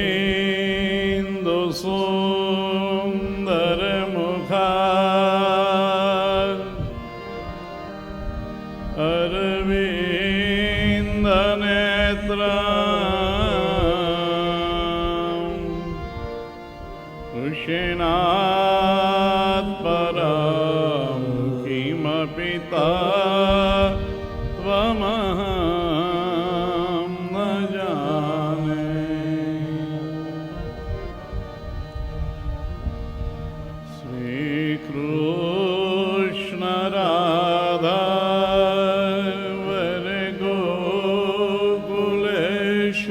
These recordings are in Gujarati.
ेन्दु सुन्दर मुखार अरविन्द नेत्रम् ऋषिणात् परं किमपि त्वमहं न जाने। श्रीकृष्ण राधा वर गोकुलेश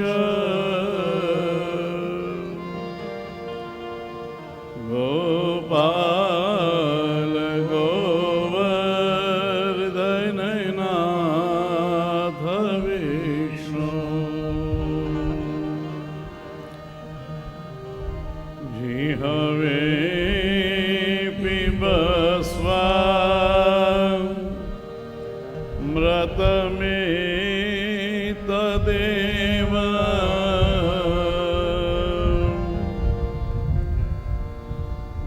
गोपाल गोवर्धन नाथ विष्णु जिहवे पिबस्व मृतमेतदेव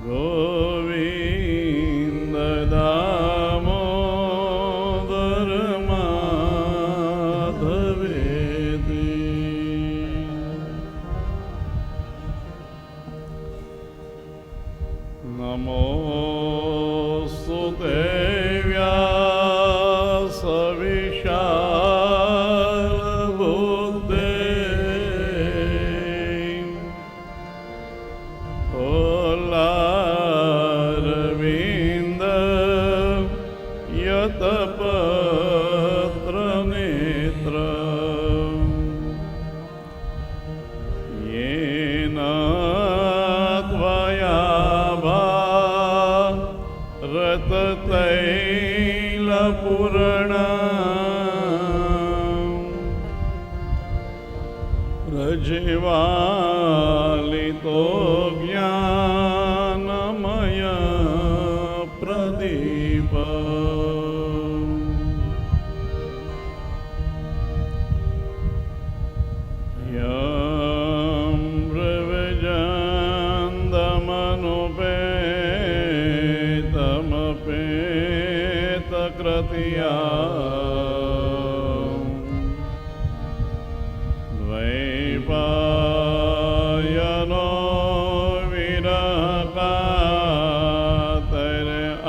गोविन्द दामोदर माधवेति। नमोऽस्तु ते व्यासविशालबुद्धे कोलारविन्द यतपत्रनेत्र येन त्वया रततैलपूर्णा प्रज्वालितो ज्ञानमय प्रदीप यं प्रव्रजन्दमनुपेतमपेतकृत्या द्वैपायनो विरहकातर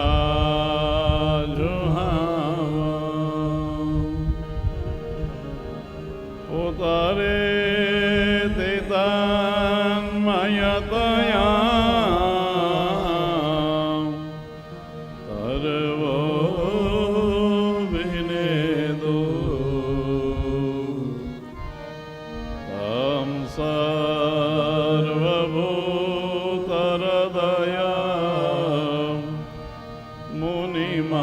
आजुहाव उतरे तन्मयतया सर्वो विनेदो तं सर्वभूतहृदया मुनिमानतोऽस्मि।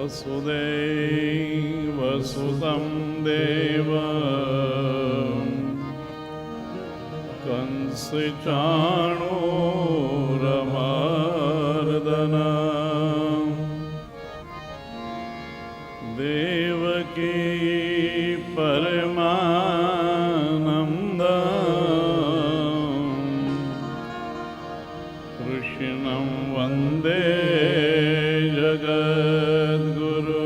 वसुदेवसुतं देवं कंसचाणूरमर्दनं देवकी परमानन्दं कृष्णं वन्दे जगद्गुरु।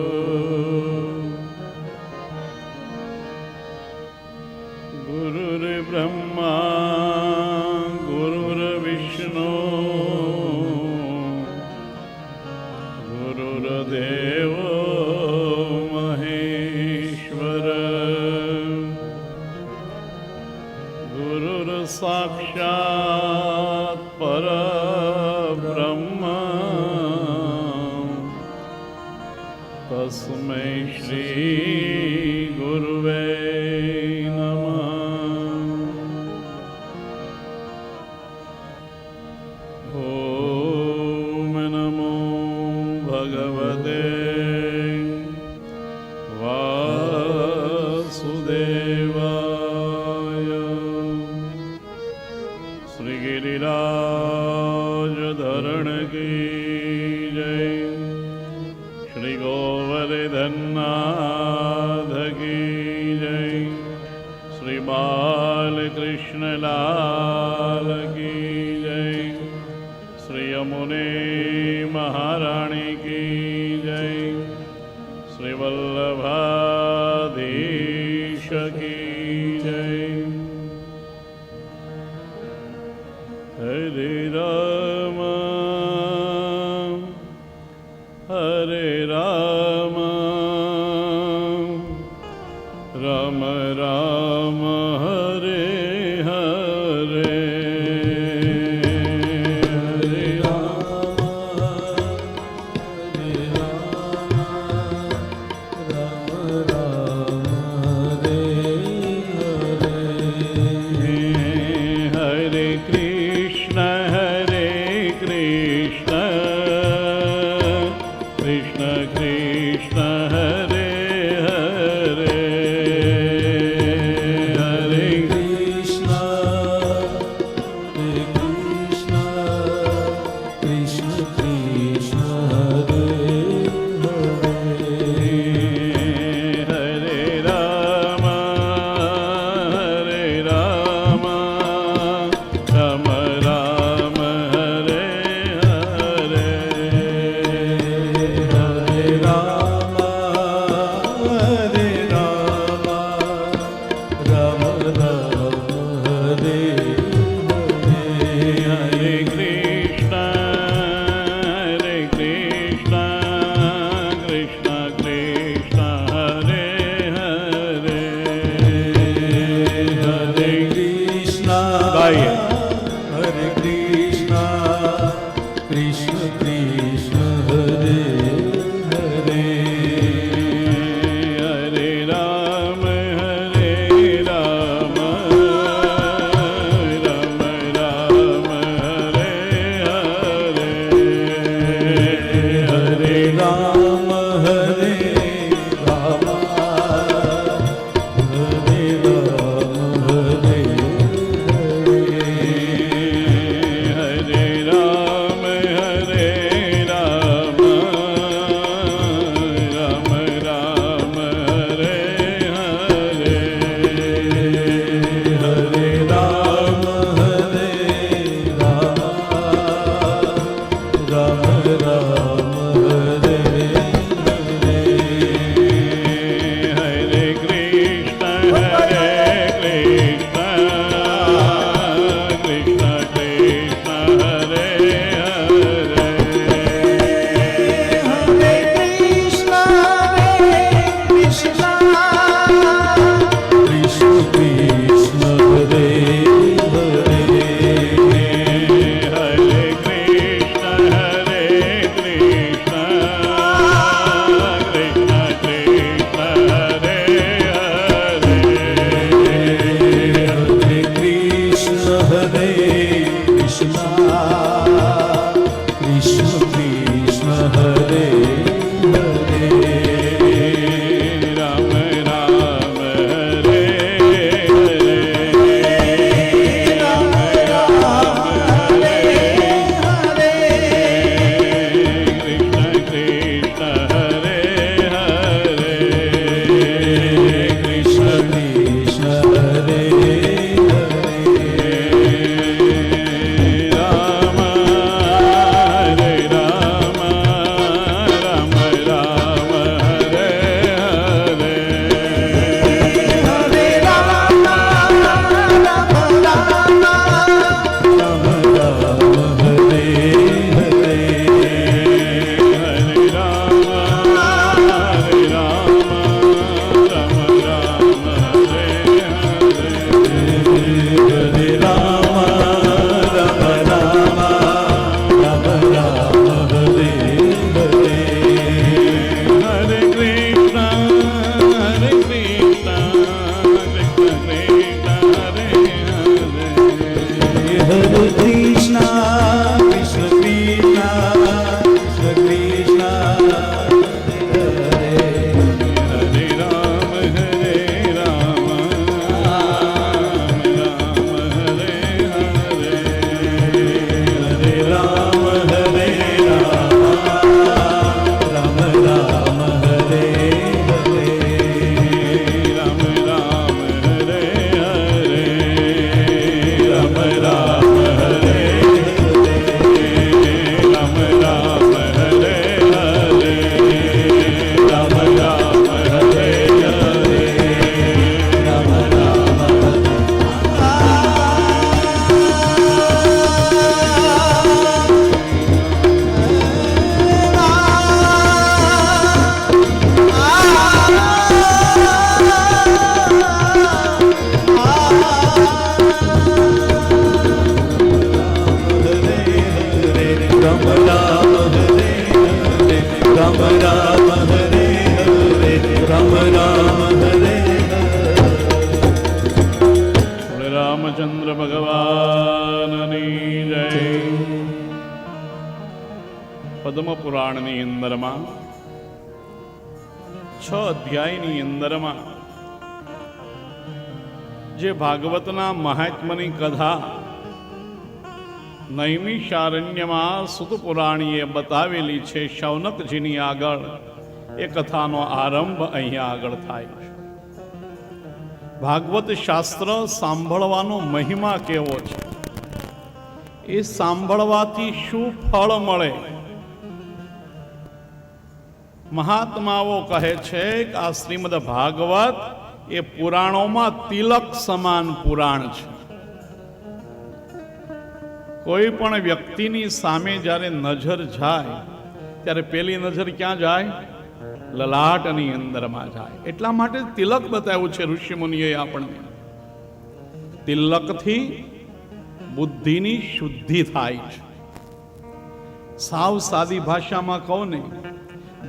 गुरुर्ब्रह्मा गुरुर्विष्णु गुरुर्देवो महेश्वर गुरुर्साक्षात् परब्रह्म तस्मै श्री गुरुवे नमः। ॐ नमो भगवते वासुदेवाय। श्री गिरिराज धरण की जय। श्री गोवर्धननाथ की जय। श्री बालकृष्ण लाल की जय। श्री यमुने महारानी की जय। श्री वल्लभाधीश की जय। हरे राम हरे राम राम राम हरे हरे। हरे राम हरे राम राम राम हरे हरे। हरे कृष्ण कृष्ण कृष्ण हरे हरे। हरे कृष्ण कृष्ण कृष्ण हरे हरे। हरे राम राम राम हरे हरे। हरे राम રામ રામ હરે હરે રામ રામ હરે હરે રામચંદ્ર ભગવાનની જય. પદ્મ પુરાણની અંદરમાં 6 અધ્યાયની અંદરમાં જે ભાગવતના મહાત્મ્યની કથા નૈમિષારણ્યમાં સુત પુરાણીએ બતાવેલી છે, શૌનકજીની આગળ એ કથાનો આરંભ અહીંયા આગળ થાય છે. ભાગવત શાસ્ત્ર સાંભળવાનો મહિમા કેવો છે, એ સાંભળવાથી શું ફળ મળે. મહાત્માઓ કહે છે કે આ શ્રીમદ ભાગવત એ પુરાણોમાં તિલક સમાન પુરાણ છે. કોઈ પણ વ્યક્તિની સામે જ્યારે નજર જાય ત્યારે પેલી નજર ક્યાં જાય? લલાટની અંદરમાં જાય. એટલા માટે તિલક બતાવ્યું છે ઋષિ મુનિએ આપણને. તિલકથી બુદ્ધિની શુદ્ધિ થાય છે. સાવ સાદી ભાષામાં કહું ને,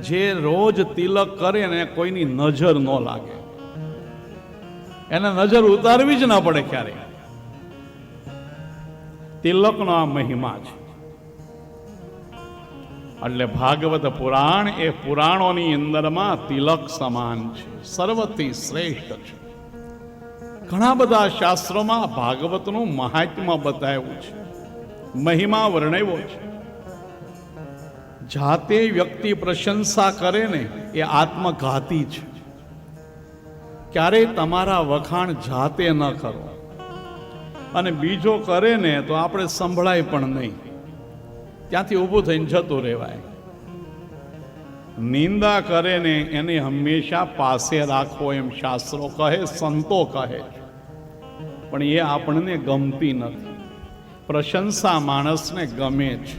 જે રોજ તિલક કરે ને કોઈની નજર ન લાગે, એને નજર ઉતારવી જ ના પડે ક્યારે. તિલકનો આ મહિમા છે. એટલે ભાગવત પુરાણ એ પુરાણોની અંદરમાં તિલક સમાન છે, સર્વથી શ્રેષ્ઠ છે. ઘણા બધા શાસ્ત્રોમાં ભાગવતનું મહાત્મ્ય બતાવ્યું છે, મહિમા વર્ણવ્યો છે. જાતે વ્યક્તિ પ્રશંસા કરે ને એ આત્મઘાતી છે. ક્યારેય તમારા વખાણ જાતે ન કરો, અને બીજો કરે ને તો આપણે સંભળાય પણ નહીં, ત્યાંથી ઊભું થઈને જતું રહેવાય. નિંદા કરે ને એને હંમેશા પાસે રાખવો એમ શાસ્ત્રો કહે, સંતો કહે, પણ એ આપણને ગમતી નથી. પ્રશંસા માણસને ગમે છે.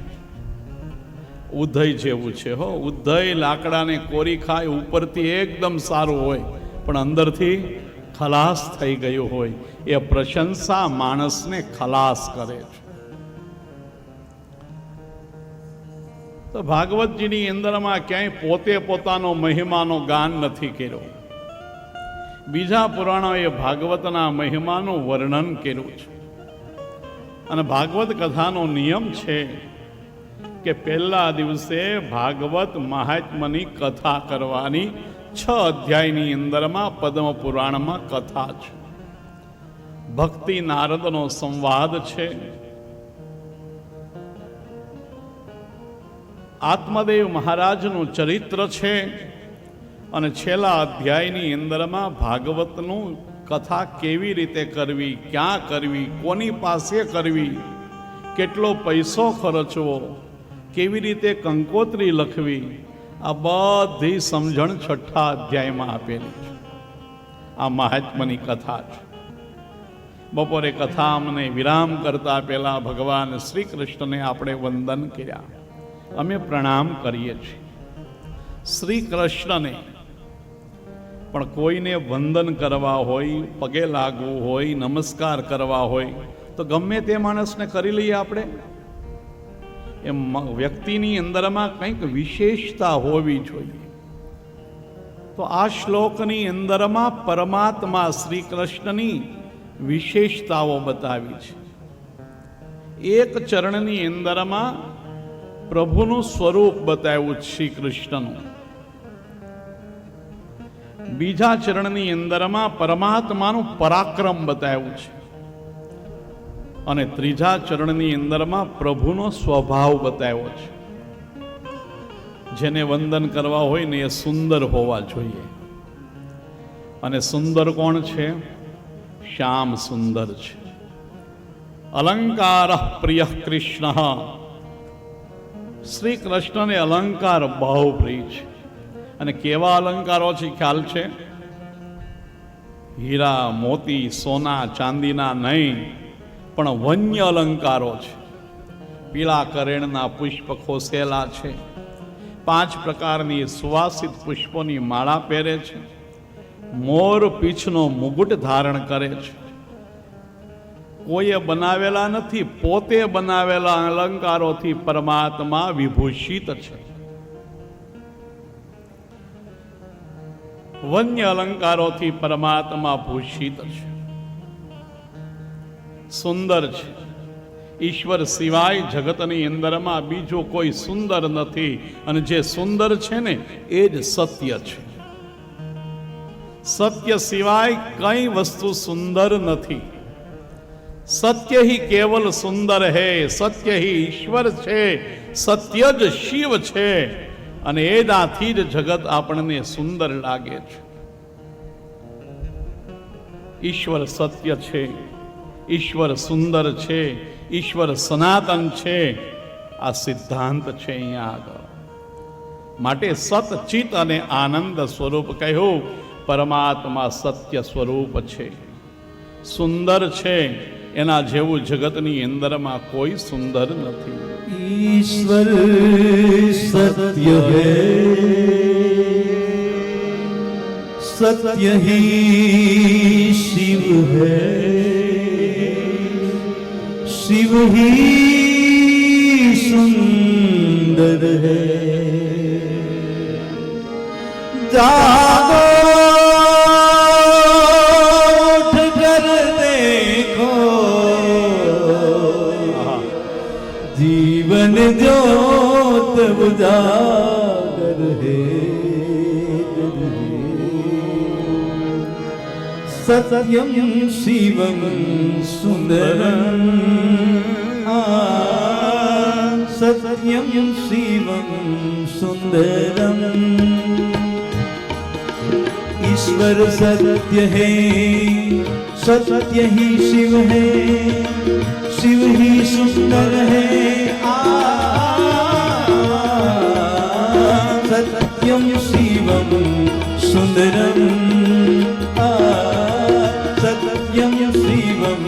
ઉદય જેવું છે હો. ઉદય લાકડાને કોરી ખાય, ઉપરથી એકદમ સારું હોય પણ અંદરથી ખલાસ થઈ ગયું હોય. એ પ્રશંસા માણસને ખલાસ કરે છે. તો ભાગવતજીની અંદરમાં ક્યાંય પોતે પોતાનો મહિમાનો ગાન નથી કર્યો. બીજા પુરાણોએ ભાગવતના મહિમાનું વર્ણન કર્યું છે. અને ભાગવત કથાનો નિયમ છે કે પહેલા દિવસે ભાગવત મહાત્મ્યની કથા કરવાની. 6 અધ્યાયની અંદરમાં પદ્મ પુરાણમાં કથા છે. ભક્તિ નારદનો સંવાદ છે. આત્મદેવ મહારાજનું ચરિત્ર છે. અને છેલ્લા અધ્યાયની અંદરમાં ભાગવતનું કથા કેવી રીતે કરવી, ક્યાં કરવી, કોની પાસે કરવી, કેટલો પૈસો ખર્ચવો, કેવી રીતે કંકોત્રી લખવી, આ બધી સમજણ 6થા અધ્યાયમાં આપેલી છે. આ મહાત્મ્યની કથા છે. બપોરે કથા અમને વિરામ કરતા પહેલા ભગવાન શ્રી કૃષ્ણને આપણે વંદન કર્યા. અમે પ્રણામ કરીએ છીએ શ્રી કૃષ્ણને. પણ કોઈને વંદન કરવા હોય, પગે લાગવું હોય, નમસ્કાર કરવા હોય તો ગમે તે માણસને કરી લઈએ આપણે. એમ વ્યક્તિની અંદરમાં કંઈક વિશેષતા હોવી જોઈએ. તો આ શ્લોકની અંદરમાં પરમાત્મા શ્રી કૃષ્ણની વિશેષતાઓ બતાવી છે. એક ચરણની અંદરમાં પ્રભુનું સ્વરૂપ બતાવ્યું શ્રી કૃષ્ણનું. બીજા ચરણની અંદરમાં પરમાત્માનું પરાક્રમ બતાવ્યું છે. અને ત્રીજા ચરણની અંદરમાં પ્રભુનો સ્વભાવ બતાવ્યો છે. જેને વંદન કરવા હોય ને એ સુંદર હોવા જોઈએ. અને સુંદર કોણ છે? શ્યામ સુંદર છે. અલંકાર પ્રિય કૃષ્ણ. શ્રી કૃષ્ણને અલંકાર બહુ પ્રિય છે. અને કેવા અલંકારો છે ખ્યાલ છે? હીરા, મોતી, સોના, ચાંદીના નહીં, પણ વન્ય અલંકારો છે. પીળા કરેણના પુષ્પ ખોસેલા છે. 5 પ્રકારની સુવાસિત પુષ્પોની માળા પહેરે છે. મોર પીછનો મુગુટ ધારણ કરે છે. કોઈએ બનાવેલા નથી, પોતે બનાવેલા અલંકારોથી પરમાત્મા વિભૂષિત છે. વન્ય અલંકારોથી પરમાત્મા ભૂષિત છે, સુંદર છે. ઈશ્વર સિવાય જગતની અંદરમાં બીજો કોઈ સુંદર નથી, અને જે સુંદર છે ને એ જ સત્ય છે. સત્ય સિવાય કઈ વસ્તુ સુંદર નથી. સત્ય ही केवल सुंदर है, सत्य ही ईश्वर છે, સત્ય જ શિવ છે. અને એનાથી જ જગત આપણને સુંદર લાગે છે. ઈશ્વર સત્ય છે, ઈશ્વર સુંદર છે, ઈશ્વર સનાતન છે. આ સિદ્ધાંત છે અહીંયા આગળ. માટે સતચિત અને આનંદ સ્વરૂપ કહ્યું. પરમાત્મા સત્ય સ્વરૂપ છે, સુંદર છે. એના જેવું જગતની અંદરમાં કોઈ સુંદર નથી. ईश्वर सत्य है, सत्य ही शिव है, शिव ही सुंदर है. जागो उठ कर देखो, जीवन ज्योत उजागर है. सत्यम शिवम सुंदरम, सत्यम शिवम सुंदरम. ईश्वर सत्य है, सत्य ही शिव है, शिव ही सुंदर है. सत्यम शिवम सुंदरम, सत्यम शिवम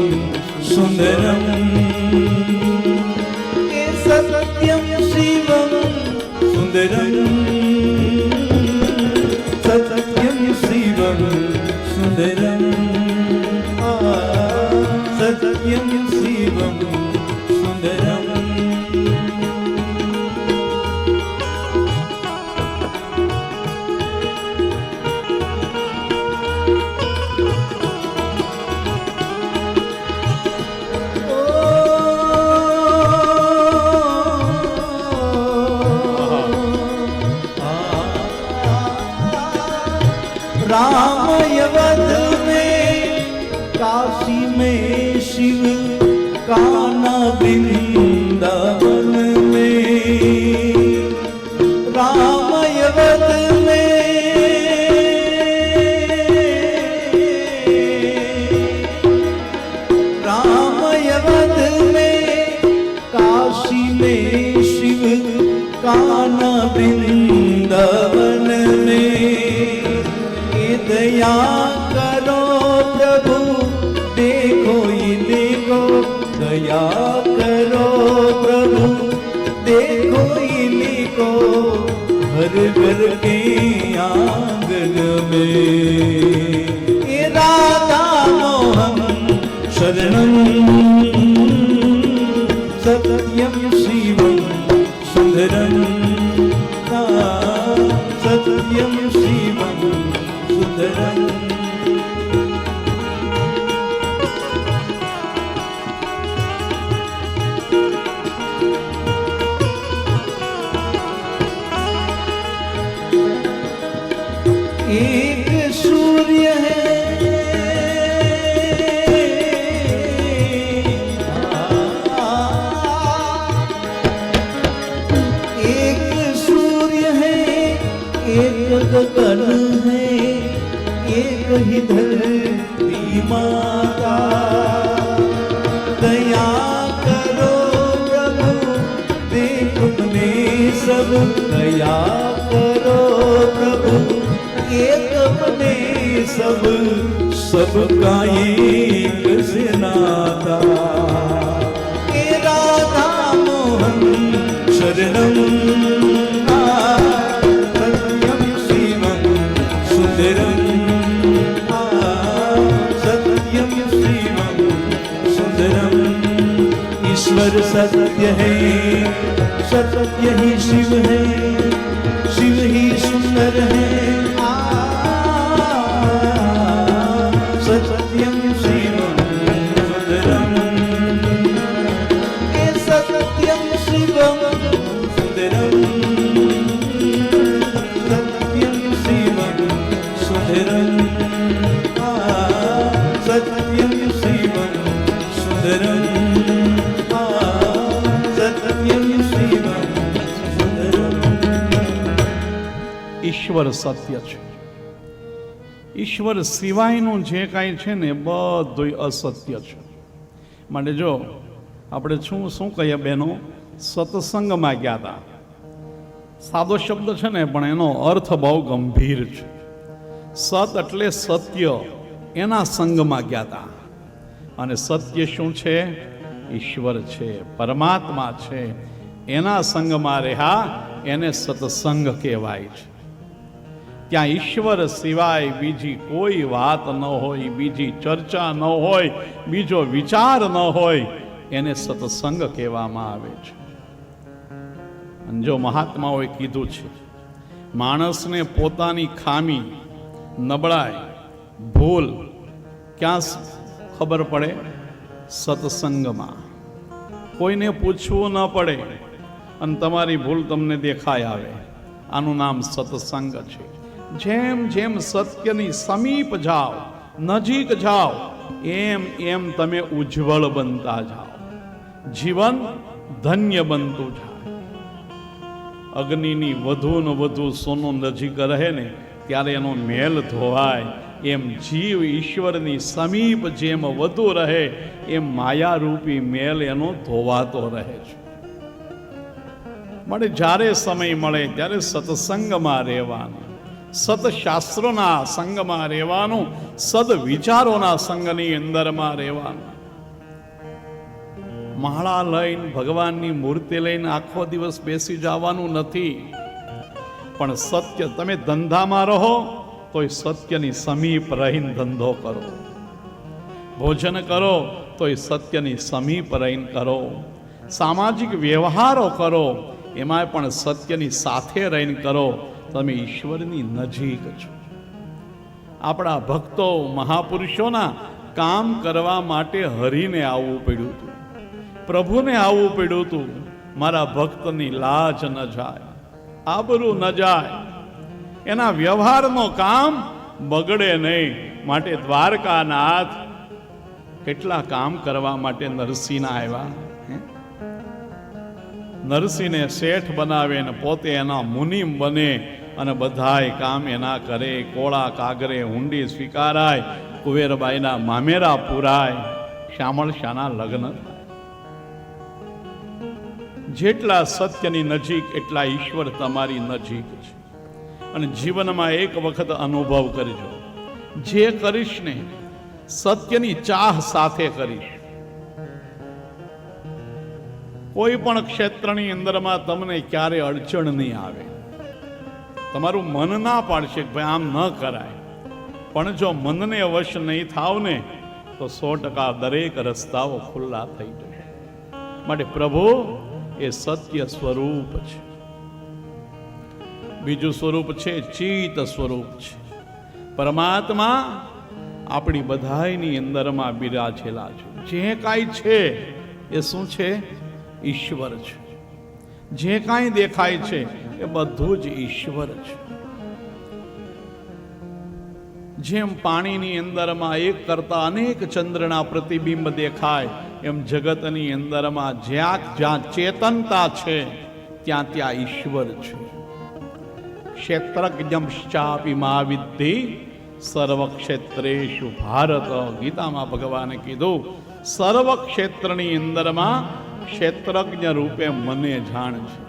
सुंदरम. सत्यम शिवम सुंदरम, सत्यम शिवम सुंदरम, सत्यम शिवम सुंदरम. राम यवध में, काशी में शिव, कान्हा वृंदावन में. राम यवध में, राम यवध में, काशी में शिव, कान्हा वृंदावन में. दया करो प्रभु, देखो ये देखो. दया करो प्रभु, देखो ये देखो. हर घर के आंगन में ये राधा मोहन शरणम. सत्यम शिवम सुंदरम, सत्यम शिवम सुंदरम. एक सूर्य है, एक सूर्य है, एक गगन है, एक ही धरती माता. दया करो प्रभु, देखो ने सब. दया करो प्रभु, एक अपने सब, सबका एक से नाता. हे राधा मोहन शरणम, सत्यम शिवम सुंदरम, सत्यम शिवम सुंदरम. ईश्वर सत्य है, सत्य ही शिव है, शिव ही सुंदर है. ઈશ્વર સત્ય છે. ઈશ્વર સિવાયનું જે કાંઈ છે ને બધું અસત્ય છે. માટે જો આપણે શું કહીએ બહેનો, સત્સંગમાં ગયા હતા. સાદો શબ્દ છે ને, પણ એનો અર્થ બહુ ગંભીર છે. સત એટલે સત્ય, એના સંગમાં ગયા હતા. અને સત્ય શું છે? ઈશ્વર છે, પરમાત્મા છે. એના સંગમાં રહ્યા, એને સત્સંગ કહેવાય છે. ત્યાં ઈશ્વર સિવાય બીજી કોઈ વાત ન હોય, બીજી ચર્ચા ન હોય, બીજો વિચાર ન હોય, એને સત્સંગ કહેવામાં આવે છે. અને જો મહાત્માઓએ કીધું છે, માણસને પોતાની ખામી, નબળાઈ, ભૂલ ક્યાં ખબર પડે? સત્સંગમાં. કોઈને પૂછવું ન પડે અને તમારી ભૂલ તમને દેખાય આવે. આનું નામ સત્સંગ છે. જેમ જેમ સત્યની સમીપ જાઓ, નજીક જાઓ, એમ એમ તમે ઉજ્જવળ બનતા જાઓ, જીવન ધન્ય બનતું જાય. અગ્નિની વધુ ને વધુ સોનું નજીક રહે ને ત્યારે એનો મેલ ધોવાય. એમ જીવ ઈશ્વરની સમીપ જેમ વધુ રહે, એમ માયારૂપી મેલ એનો ધોવાતો રહે છે. મળે જ્યારે સમય મળે ત્યારે સત્સંગમાં રહેવાનું, સત્શાસ્ત્રોના સંગમાં રહેવાનું, સદવિચારોના સંગની અંદરમાં રહેવાનું. માળા લઈને, ભગવાનની મૂર્તિ લઈને આખો દિવસ બેસી જવાનું નથી. પણ સત્ય, તમે ધંધામાં રહો તોય સત્યની સમીપ રહીને ધંધો કરો. ભોજન કરો તોય સત્યની સમીપ રહીને કરો. સામાજિક વ્યવહારો કરો, એમાં પણ સત્યની સાથે રહીને કરો. તમે ઈશ્વરની નજીક છો. આપણા ભક્તો, મહાપુરુષોના કામ કરવા માટે હરિને આવવું પડ્યું હતું, પ્રભુને આવવું પડ્યું હતું. મારા ભક્તની લાજ ન જાય, આબરૂ ન જાય, એના વ્યવહારનો કામ બગડે નહીં. માટે દ્વારકાનાથ કેટલા કામ કરવા માટે નરસિંહના આવ્યા. નરસિંહને શેઠ બનાવે ને પોતે એના મુનિમ બને અને બધાય કામ એના કરે. કોળા કાગરે હુંડી સ્વીકારાય, કુવેરબાઈના મામેરા પુરાય, શ્યામળ શાના લગ્ન. જેટલા સત્યની નજીક એટલા ઈશ્વર તમારી નજીક છે. અને જીવનમાં એક વખત અનુભવ કરજો, જે કરીશ ને સત્યની ચાહ સાથે કરીશ. કોઈ પણ ક્ષેત્રની અંદરમાં તમને ક્યારે અડચણ નહીં આવે. તમારું મન ના પાડશે કે ભાઈ આમ ન કરાય, પણ જો મનને વશ નહીં થાવ ને તો 100% દરેક રસ્તાઓ ખુલ્લા થઈ જશે. માટે પ્રભુ એ સત્ય સ્વરૂપ છે. બીજું સ્વરૂપ છે ચિત્ત સ્વરૂપ છે. પરમાત્મા આપણી બધાયની અંદરમાં બિરાજેલા છે. જે કાંઈ છે એ શું છે? ઈશ્વર છે. જે કાંઈ દેખાય છે એ બધું જ ઈશ્વર છે. જેમ પાણીની અંદરમાં એક કરતા અનેક ચંદ્રના પ્રતિબિંબ દેખાય, એમ જગતની અંદરમાં જ્યાં ચેતનતા છે ત્યાં ત્યાં ઈશ્વર છે. ક્ષેત્રજ્ઞશ્ચાપી મા વિદ્ધિ સર્વક્ષેત્રેષુ ભારત. ગીતામાં ભગવાને કીધું, સર્વ ક્ષેત્રની અંદરમાં ક્ષેત્રજ્ઞ રૂપે મને જાણ છે.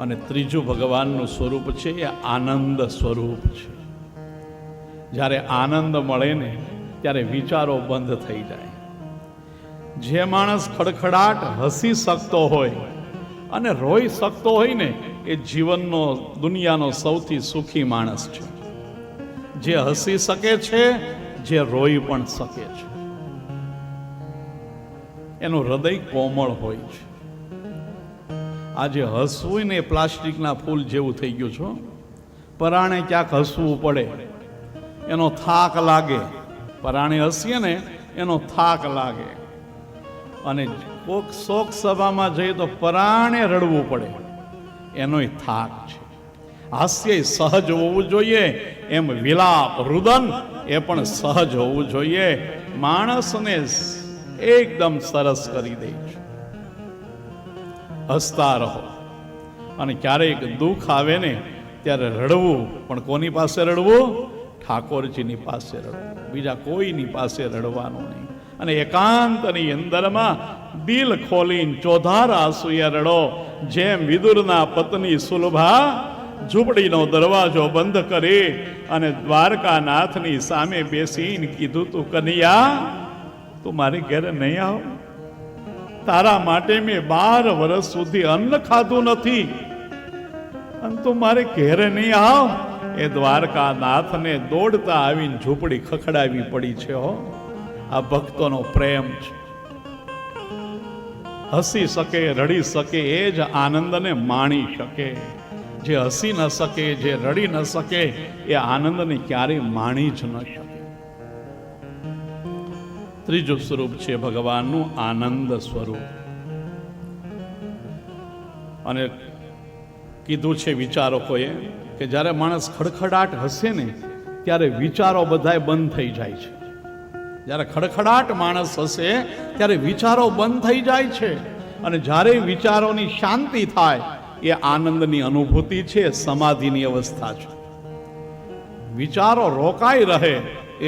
અને ત્રીજું ભગવાનનું સ્વરૂપ છે એ આનંદ સ્વરૂપ છે. જ્યારે આનંદ મળે ને ત્યારે વિચારો બંધ થઈ જાય. જે માણસ ખડખડાટ હસી શકતો હોય અને રોઈ શકતો હોય ને એ જીવનનો, દુનિયાનો સૌથી સુખી માણસ છે. જે હસી શકે છે, જે રોઈ પણ શકે છે. એનું હૃદય કોમળ હોય છે. આજે હસવું ને પ્લાસ્ટિકના ફૂલ જેવું થઈ ગયું છે. પરાણે ક્યાંક હસવું પડે, એનો થાક લાગે. પરાણે હસીએ ને એનો થાક લાગે. અને કોક શોક સભામાં જઈએ તો પરાણે રડવું પડે, એનોય થાક છે. હાસ્ય સહજ હોવું જોઈએ, એમ વિલાપ, રુદન એ પણ સહજ હોવું જોઈએ. માણસને એકદમ સરસ કરી દે છે. હસતા રહો. અને ક્યારેક દુઃખ આવે ને ત્યારે રડવું, પણ કોની પાસે રડવું? ઠાકોરજીની પાસે રડવું, બીજા કોઈની પાસે રડવાનું નહીં. અને એકાંતની અંદરમાં દિલ ખોલીને ચોધાર આંસુએ રડો. જેમ વિદુરના પત્ની સુલભા ઝૂંપડીનો દરવાજો બંધ કરી અને દ્વારકાનાથની સામે બેસીને કીધું, તું કનૈયા, તું મારી ઘરે નહીં આવ? તારા માટે મેં 12 વર્ષ સુધી અન્ન ખાધું નથી અને તું મારે ઘેરે નહીં આવ? એ દ્વારકાનાથને દોડતા આવીને ઝૂંપડી ખખડાવી પડી છે. હો, આ ભક્તોનો પ્રેમ છે. હસી શકે, રડી શકે, એ જ આનંદને માણી શકે. જે હસી ન શકે, જે રડી ન શકે, એ આનંદને ક્યારેય માણી જ ન શકે. ત્રીજું સ્વરૂપ છે ભગવાનનું આનંદ સ્વરૂપ. અને કીધું છે વિચારકોએ કે જ્યારે માણસ ખડખડાટ હસે ને ત્યારે વિચારો બધાય બંધ થઈ જાય છે. જ્યારે ખડખડાટ માણસ હસે ત્યારે વિચારો બંધ થઈ જાય છે. અને જ્યારે વિચારોની શાંતિ થાય એ આનંદની અનુભૂતિ છે, સમાધિની અવસ્થા છે. વિચારો રોકાઈ રહે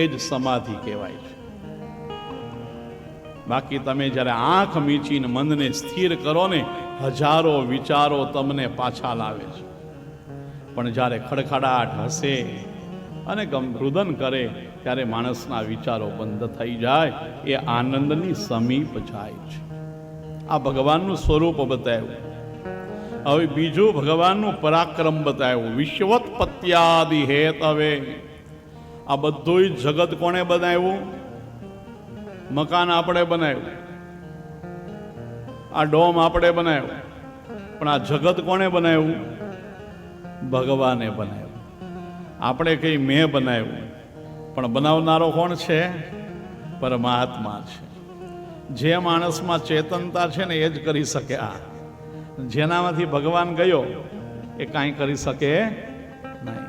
એ જ સમાધિ કહેવાય છે. બાકી તમે જ્યારે આંખ મીચીને મનને સ્થિર કરો ને, હજારો વિચારો તમને પાછા લાવે છે. પણ જ્યારે ખડખડાટ હસે અને રુદન કરે ત્યારે માણસના વિચારો બંધ થઈ જાય, એ આનંદની સમીપ જાય છે. આ ભગવાનનું સ્વરૂપ બતાવ્યું. હવે બીજું ભગવાનનું પરાક્રમ બતાવ્યું. વિશ્વોત્પત્યાદિ હેતવે. આ બધું જગત કોણે બનાવ્યું? મકાન આપણે બનાવ્યું, આ ડોમ આપણે બનાવ્યું, પણ આ જગત કોણે બનાવ્યું? ભગવાને બનાવ્યું. આપણે કઈ મેં બનાવ્યું, પણ બનાવનારો કોણ છે? પરમાત્મા છે. જે માણસમાં ચેતનતા છે ને એ જ કરી શકે. આ જેનામાંથી ભગવાન ગયો એ કાંઈ કરી શકે નહીં.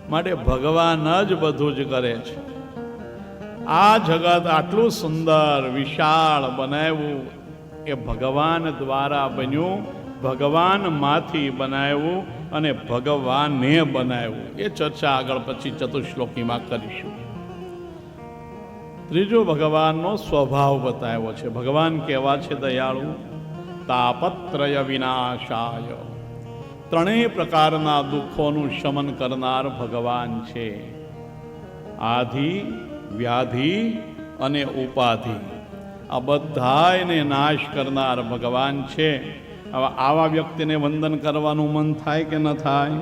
માટે ભગવાન જ બધું જ કરે છે. આ જગત આટલું સુંદર વિશાળ બનાવ્યું એ ભગવાન દ્વારા બન્યું, ભગવાનમાંથી બનાવ્યું અને ભગવાને બનાવ્યું. એ ચર્ચા આગળ પછી ચતુશ્લોકીમાં કરીશું. ત્રીજો ભગવાનનો સ્વભાવ બતાવ્યો છે. ભગવાન કેવા છે? દયાળુ, તાપત્રય વિનાશાય. ત્રણેય પ્રકારના દુઃખોનું શમન કરનાર ભગવાન છે. આધિ, વ્યાધિ અને ઉપાધિ, આ બધાયને નાશ કરનાર ભગવાન છે. હવે આવા વ્યક્તિને વંદન કરવાનું મન થાય કે ન થાય?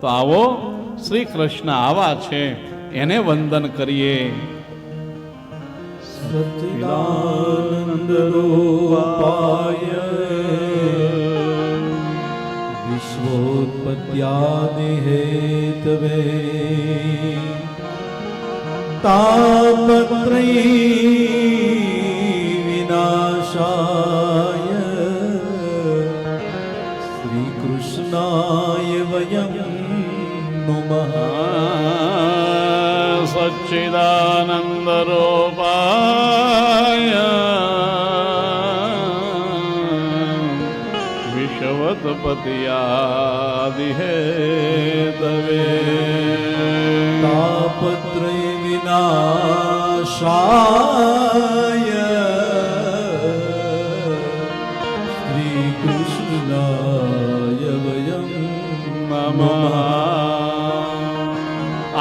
તો આવો શ્રી કૃષ્ણ આવા છે, એને વંદન કરીએ. સચ્ચિદાનંદ રૂપાય વિશ્વોત્પત્યાદિ હેતવે તાપત્રયી વિનાશાય શ્રી કૃષ્ણાય વયં નુમઃ. સચ્ચિદાનંદ રૂપાય વિશ્વોત્પત્યાદિ હેતવે તાપત્રય વિનાશાય શ્રી કૃષ્ણાય વયં નમઃ.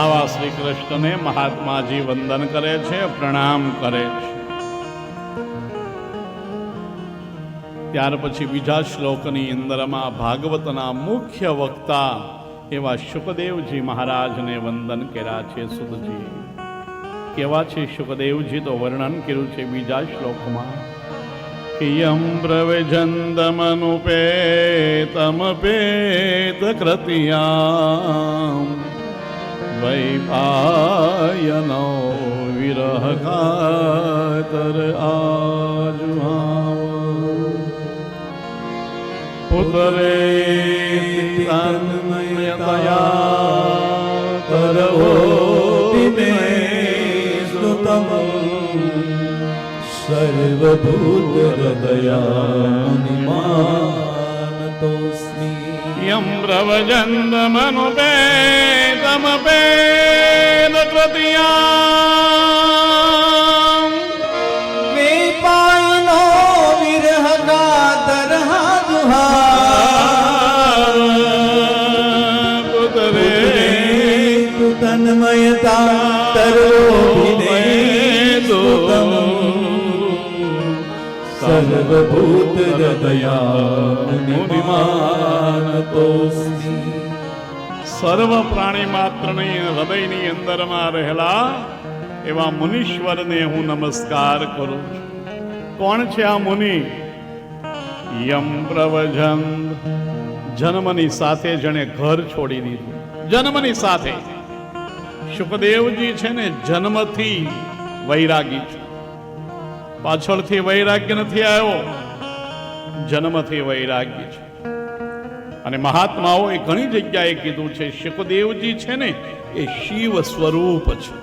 આવા શ્રી કૃષ્ણને મહાત્માજી વંદન કરે છે, પ્રણામ કરે છે. ત્યાર પછી બીજા શ્લોકની અંદરમાં ભાગવતના મુખ્ય વક્તા એવા શુકદેવજી મહારાજને વંદન કર્યા છે. સુતજી કેવા છે શુકદેવજી? તો વર્ણન કર્યું છે બીજા શ્લોકમાં. યમ પ્રવજંતમનુપેતમપેત કૃત્યામ વૈપાયનો વિરહ કાતર આજુહાવ પુત્રે તન્મયતયા કરોતિ મે સ્તુતમ સર્વભૂત હૃદયાનિમા પ્રવજંત મનુપેતમપેત કૃતિયા વિપાયનો વિરહ કાતર હાદુહા પુતરે તુ તન્મયતા તરોભિને સુતમ સર્વભૂત હૃદયા મુનિમાનતોસ્મિ. સર્વ પ્રાણી માત્રની હૃદયની અંદરમાં રહેલા એવા મુનીશ્વરને હું નમસ્કાર કરું છું. કોણ છે આ મુનિ? યમ પ્રવજન, જન્મની સાથે જેણે ઘર છોડી દીધું, જન્મની સાથે. શુકદેવજી છે ને જન્મથી વૈરાગી છે, પાછળથી વૈરાગ્ય નથી આવ્યો, જન્મથી વૈરાગ્ય છે. અને મહાત્માઓએ ઘણી જગ્યાએ કીધું છે શુકદેવજી છે ને એ શિવ સ્વરૂપ છે,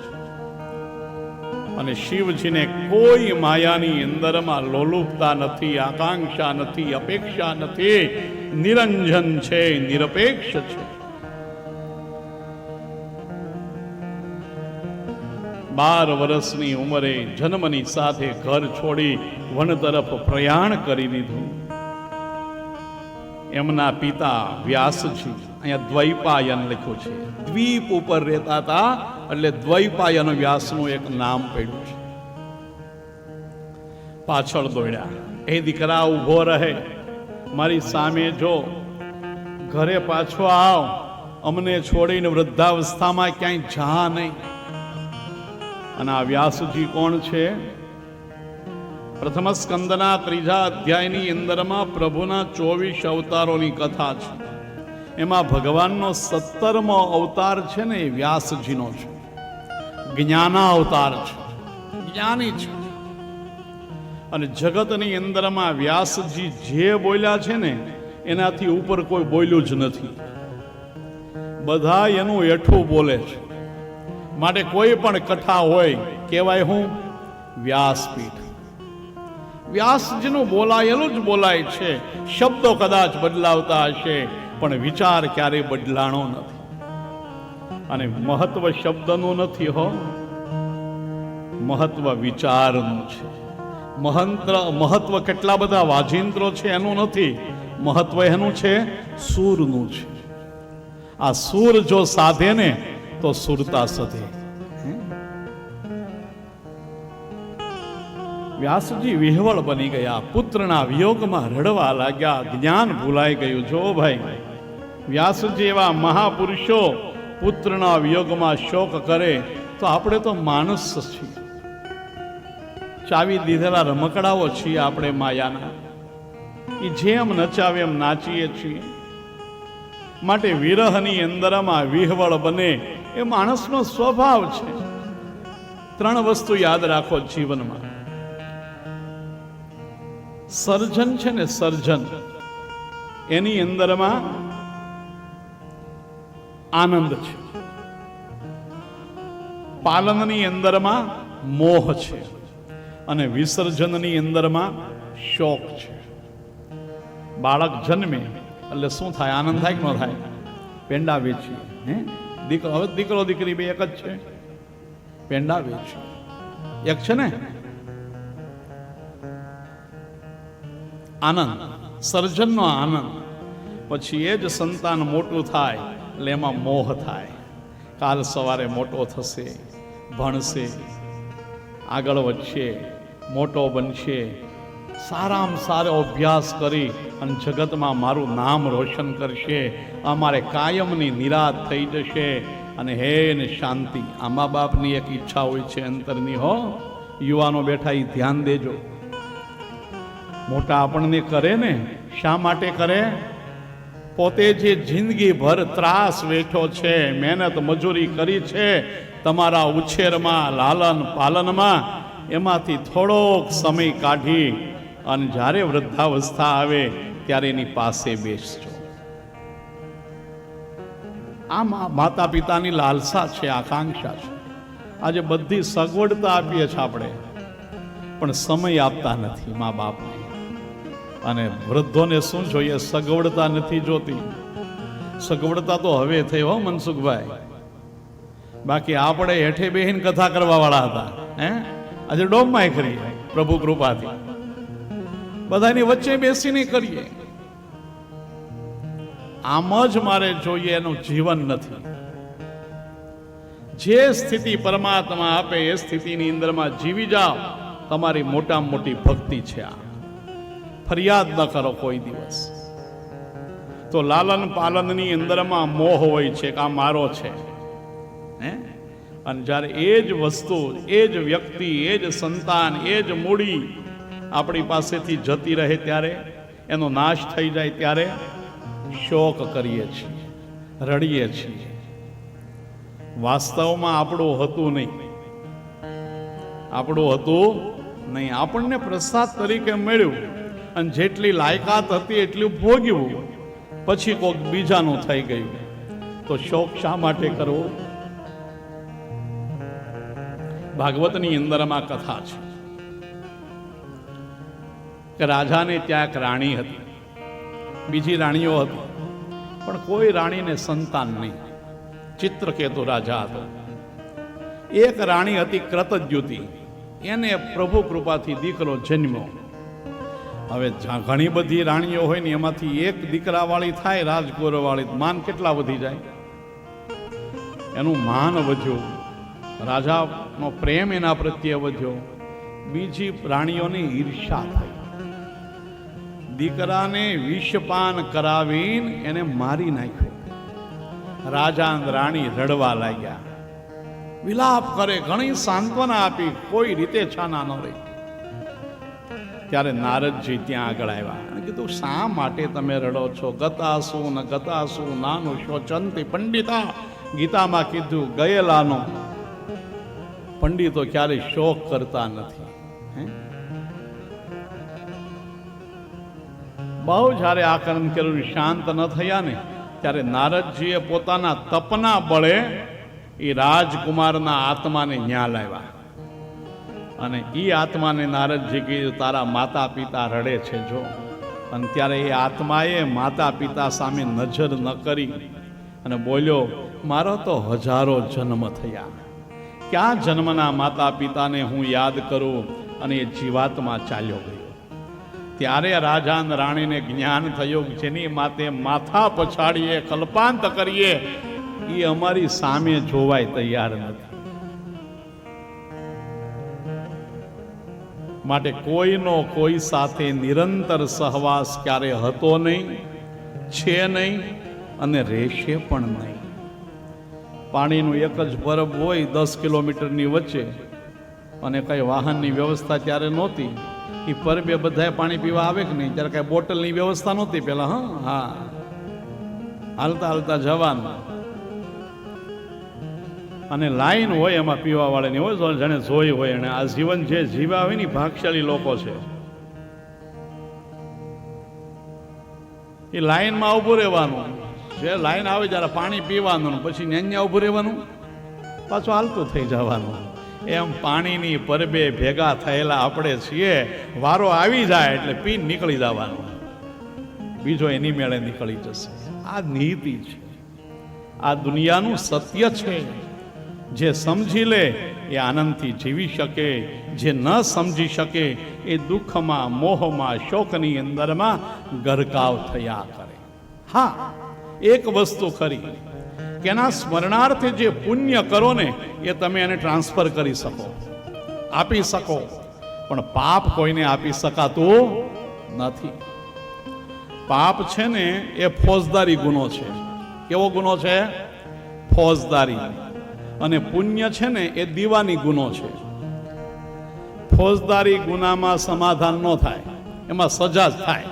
અને શિવજીને કોઈ માયાની અંદરમાં લોલુપતા નથી, આકાંક્ષા નથી, અપેક્ષા નથી, નિરંજન છે, નિરપેક્ષ છે. 12 વર્ષની ઉંમરે જન્મની સાથે ઘર છોડી વન તરફ પ્રયાણ કરી દીધું. એમના પિતા વ્યાસજી, અહીંયા દ્વૈપાયન લખ્યું છે, દ્વીપ ઉપર રહેતા હતા એટલે દ્વૈપાયન વ્યાસનું એક નામ પડ્યું છે. પાછળ દોડ્યા, એ દીકરા ઊભો રહે, મારી સામે જો, ઘરે પાછો આવ, અમને છોડીને વૃદ્ધાવસ્થામાં ક્યાંય જા નહીં. અને આ વ્યાસજી કોણ છે? પ્રથમ સ્કંદના 3જા અધ્યાયની અંદરમાં પ્રભુના 24 અવતારોની કથા છે. એમાં ભગવાનનો 17મો અવતાર છે ને એ વ્યાસજીનો છે. જ્ઞાના અવતાર છે, જ્ઞાની છે. અને જગતની અંદરમાં વ્યાસજી જે બોલ્યા છે ને એનાથી ઉપર કોઈ બોલ્યું જ નથી. બધા એનું એઠું બોલે છે. માટે કોઈ પણ કથા હોય કહેવાય હું વ્યાસપીઠ. વ્યાસજીનું બોલાયેલું જ બોલાય છે. શબ્દો કદાચ બદલાવતા હશે પણ વિચાર ક્યારેય બદલાણો નથી. અને મહત્વ શબ્દનું નથી હો, મહત્વ વિચારનું છે. મહત્વ કેટલા બધા વાજિંત્રો છે એનું નથી, મહત્વ એનું છે સૂરનું છે. આ સૂર જો સાધે ને તો સુરતા સધે. વ્યાસજી વિહવળ બની ગયા, પુત્રના વિયોગમાં રડવા લાગ્યા, જ્ઞાન ભૂલાઈ ગયું. જો ભાઈ, વ્યાસજી એવા મહાપુરુષો પુત્રના વિયોગમાં શોક કરે તો આપણે તો માણસ છીએ, ચાવી દીધેલા રમકડાઓ છીએ આપણે માયાના. એ જેમ નચાવે એમ નાચીએ છીએ. માટે વિરહની અંદરમાં વિહવળ બને એ માણસનો સ્વભાવ છે. 3 વસ્તુ યાદ રાખો જીવનમાં. સર્જન છે ને સર્જન, એની અંદરમાં આનંદ છે. પાલનની અંદરમાં મોહ છે, અને વિસર્જનની અંદરમાં શોક છે. બાળક જન્મે એટલે શું થાય? આનંદ થાય કે ન થાય? પેંડા વેચી, હવે દીકરો દીકરી બે એક જ છે, પેંડા વેચી એક છે ને. આનંદ, સર્જનનો આનંદ. પછી એ જ સંતાન મોટું થાય એટલે એમાં મોહ થાય. કાલ સવારે મોટો થશે, ભણશે, આગળ વધશે, મોટો બનશે, સારામાં સારો અભ્યાસ કરી અને જગતમાં મારું નામ રોશન કરશે, અમારે કાયમની નિરાત થઈ જશે અને હે ને શાંતિ. આ મા બાપની એક ઈચ્છા હોય છે અંતરની હો. યુવાનો બેઠા એ ધ્યાન દેજો. મોટા આપણને કરે ને શા માટે કરે? પોતે જે જિંદગી ભર ત્રાસ વેઠો છે, મહેનત મજૂરી કરી છે તમારા ઉછેરમાં, લાલન પાલનમાં, એમાંથી થોડોક સમય કાઢી અને જ્યારે વૃદ્ધાવસ્થા આવે ત્યારે એની પાસે બેસજો. આ માતા પિતાની લાલસા છે, આકાંક્ષા છે. આજે બધી સગવડતા આપીએ છીએ આપણે, પણ સમય આપતા નથી મા બાપને. અને વૃદ્ધોને શું જોઈએ? સગવડતા નથી જોતી, સગવડતા તો હવે થઈ હો મનસુખભાઈ, બાકી આપણે હેઠે બેહીને કથા કરવા વાળા હતા. આજે ડોમમાં કરી પ્રભુ કૃપાથી બધાની વચ્ચે બેસીને કરીએ. આમ જ મારે જોઈએ, એનું જીવન નથી. જે સ્થિતિ પરમાત્મા આપે એ સ્થિતિની અંદરમાં જીવી જાઓ, તમારી મોટામાં મોટી ભક્તિ છે. આ ફરિયાદ ન કરો કોઈ દિવસ. તો લાલન પાલનની અંદરમાં મોહ હોય છે કે આ મારો છે, અને જ્યારે એ જ વસ્તુ, એ જ વ્યક્તિ, એ જ સંતાન, એ જ મૂડી આપણી પાસેથી જતી રહે ત્યારે, એનો નાશ થઈ જાય ત્યારે શોક કરીએ છીએ, રડીએ છીએ. વાસ્તવમાં આપણું હતું નહીં, આપણું હતું નહીં. આપણને પ્રસાદ તરીકે મળ્યું અને જેટલી લાયકાત હતી એટલું ભોગ્યું, પછી કોઈક બીજાનું થઈ ગયું તો શોક શા માટે કરવો? ભાગવતની અંદરમાં કથા છે કે રાજાને ત્યાં એક રાણી હતી, બીજી રાણીઓ હતી, પણ કોઈ રાણીને સંતાન નહીં. ચિત્રકેતુ રાજા હતો. એક રાણી હતી કૃતજ્યુતિ, એને પ્રભુ કૃપાથી દીકરો જન્મ્યો. હવે ઘણી બધી રાણીઓ હોય ને એમાંથી એક દીકરા વાળી થાય, રાજકુંવર વાળી, માન કેટલા વધી જાય. એનું માન વધ્યું, રાજાનો પ્રેમ એના પ્રત્યે વધ્યો. બીજી રાણીઓની ઈર્ષા થઈ, દીકરાને વિષપાન કરાવીને એને મારી નાખ્યો. રાજા અને રાણી રડવા લાગ્યા, વિલાપ કરે, ઘણી સાંત્વના આપી, કોઈ રીતે છાના ન રહી. ત્યારે નારદજી ત્યાં આગળ આવ્યા અને કીધું, શા માટે તમે રડો છો? ગતાસુ ન ગતાસુ નાનું શોચંતી પંડિતા. ગીતામાં કીધું, ગયેલાનો પંડિતો ક્યારે શોક કરતા નથી. બહુ જ્યારે આકરણ કર્યું, શાંત ન થયા ને, ત્યારે નારદજીએ પોતાના તપના બળે એ રાજકુમારના આત્માને ન્યા લાવ્યા. અને એ આત્માને નારદજી કીધું, તારા માતા પિતા રડે છે જો. અને ત્યારે એ આત્માએ માતા પિતા સામે નજર ન કરી અને બોલ્યો, મારો તો હજારો જન્મ થયા, ક્યાં જન્મના માતા પિતાને હું યાદ કરું? અને એ જીવાત્મા ચાલ્યો ગયો. ત્યારે રાજા અને રાણીને જ્ઞાન થયું, જેની માતે માથા પછાડીએ, કલ્પાંત કરીએ, એ અમારી સામે જોવાય તૈયાર નથી. માટે કોઈનો કોઈ સાથે નિરંતર સહવાસ ક્યારે હતો નહીં, છે નહીં અને રહેશે પણ નહીં. પાણીનું એક જ પરબ હોય 10 કિલોમીટરની વચ્ચે, અને કઈ વાહનની વ્યવસ્થા ત્યારે નહોતી. એ પરબે બધાએ પાણી પીવા આવે કે નહીં, ત્યારે કઈ બોટલની વ્યવસ્થા નહોતી પેલા. હા, હાલતા હાલતા જવાનું, અને લાઈન હોય એમાં પીવા વાળાની હોય, જેને જોઈ હોય. અને આ જીવન જે જીવા હોય ને ભાગશાળી લોકો છે. એ લાઈનમાં ઊભું રહેવાનું, જે લાઈન આવે જ્યારે પાણી પીવાનું, પછી ન્યાન્યા ઊભું રહેવાનું, પાછું હાલતું થઈ જવાનું. એમ પાણીની પરબે ભેગા થયેલા આપણે છીએ. વારો આવી જાય એટલે પીને નીકળી જવાનું, બીજો એની મેળે નીકળી જશે. આ નીતિ છે, આ દુનિયાનું સત્ય છે. જે સમજી લે એ આનંદથી જીવી શકે, જે ન સમજી શકે એ દુઃખમાં, મોહમાં, શોકની અંદરમાં ગરકાવ થયા કરે. હા, એક વસ્તુ ખરી કે એના સ્મરણાર્થે જે પુણ્ય કરો ને એ તમે એને ટ્રાન્સફર કરી શકો, આપી શકો, પણ પાપ કોઈને આપી શકાતું નથી. પાપ છે ને એ ફોજદારી ગુનો છે. કેવો ગુનો છે? ફોજદારી. અને પુણ્ય છે ને એ દીવાની ગુનો છે. ફોજદારી ગુનામાં સમાધાન ન થાય, એમાં સજા જ થાય.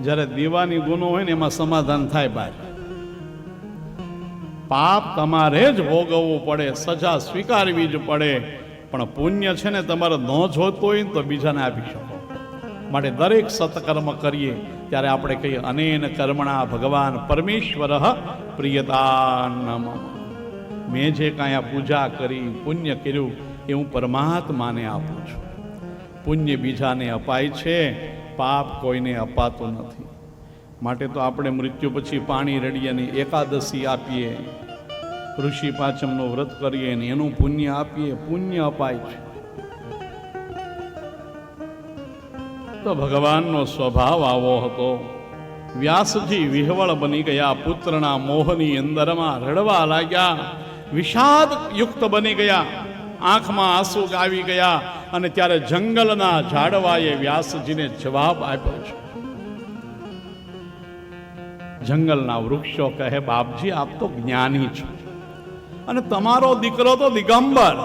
જ્યારે દીવાની ગુનો હોય ને એમાં સમાધાન થાય. બાર પાપ તમારે જ ભોગવવું પડે, સજા સ્વીકારવી જ પડે. પણ પુણ્ય છે ને તમારે ન જોતું હોય ને તો બીજાને આપી શકો. માટે દરેક સત્કર્મ કરીએ ત્યારે આપણે કહીએ, અનેન કર્મણા ભગવાન પરમેશ્વર પ્રિયતા નમ. મેં જે કાંઈ આ પૂજા કરી, પુણ્ય કર્યું, એ હું પરમાત્માને આપું છું. પુણ્ય બીજાને અપાય છે, પાપ કોઈને અપાતું નથી. માટે તો આપણે મૃત્યુ પછી પાણી રેડીએ ને એકાદશી આપીએ, ઋષિ પાંચમનું વ્રત કરીએ ને એનું પુણ્ય આપીએ, પુણ્ય અપાય છે. તો ભગવાનનો સ્વભાવ આવો હતો. વ્યાસજી વિહવળ બની ગયા, પુત્રના મોહની અંદરમાં રડવા લાગ્યા, વિષાદ યુક્ત બની ગયા, આંખમાં આંસુ આવી ગયા. અને ત્યારે જંગલના ઝાડવાએ વ્યાસજીને જવાબ આપ્યો છે. જંગલના વૃક્ષો કહે, બાપજી આપ તો જ્ઞાની છો અને તમારો દીકરો તો દિગંબર,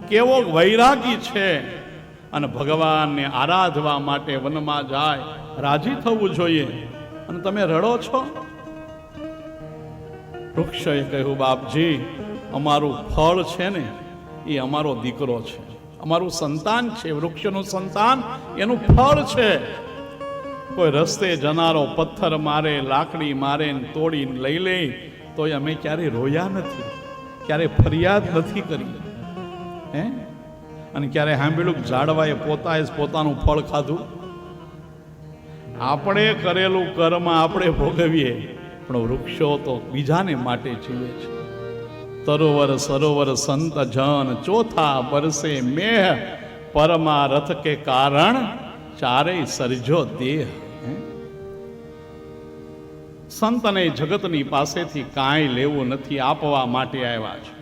કેવો વૈરાગી છે અને ભગવાનને આરાધવા માટે વનમાં જાય, રાજી થવું જોઈએ અને તમે રડો છો. વૃક્ષોએ કહ્યું, બાપજી અમારું ફળ છે ને એ અમારો દીકરો છે, અમારું સંતાન છે. વૃક્ષનું સંતાન એનું ફળ છે. કોઈ રસ્તે જનારો પથ્થર મારે, લાકડી મારે, તોડીને લઈ લે તોય અમે ક્યારે રોયા નથી, ક્યારે ફરિયાદ નથી કરી. હે અને ક્યારે સાંભળ્યું ઝાડવાએ પોતાનું ફળ ખાધું? આપણે કરેલું કર્મ આપણે ભોગવીએ, પણ વૃક્ષો તો બીજાને માટે જીવે છે. તરોવર સરોવર સંત જન, ચોથા બરસે મેહ, પરમારથ કે કારણ ચારે સર્જો દેહ. સંતને જગતની પાસેથી કાંઈ લેવું નથી, આપવા માટે આવ્યા છે,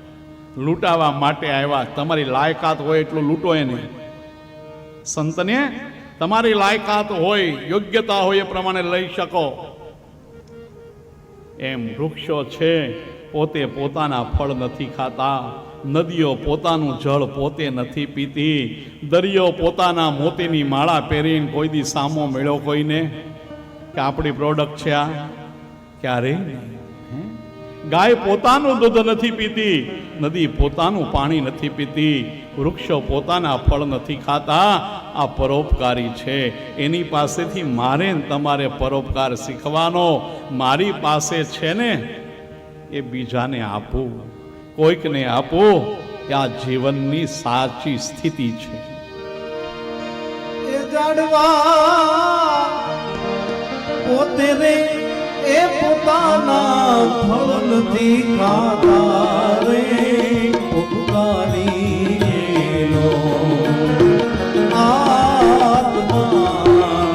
લૂંટાવા માટે આવ્યા. તમારી લાયકાત હોય એટલું લૂંટો એને. સંતને તમારી લાયકાત હોય, યોગ્યતા હોય એ પ્રમાણે લઈ શકો. એમ વૃક્ષો છે પોતે પોતાના ફળ નથી ખાતા, નદીઓ પોતાનું જળ પોતે નથી પીતી, દરિયો પોતાના મોતીની માળા પહેરીને કોઈ દી સામો મળ્યો કોઈને કે આપણી પ્રોડક્ટ છે આ? ક્યારેય નહીં. ગાય પોતાનું દૂધ નથી પીતી, નદી પોતાનું પાણી નથી પીતી, વૃક્ષો પોતાના ફળ નથી ખાતા. આ પરોપકારી છે. એની પાસેથી મારે તમારે પરોપકાર શીખવાનો. મારી પાસે છે ને એ બીજાને આપવું, કોઈકને આપવું, આ જીવનની સાચી સ્થિતિ છે. એ જાડવા પોતે રે એ પોતાના ફળ નથી ખાતા રે, ઉપકારી એનો આત્મા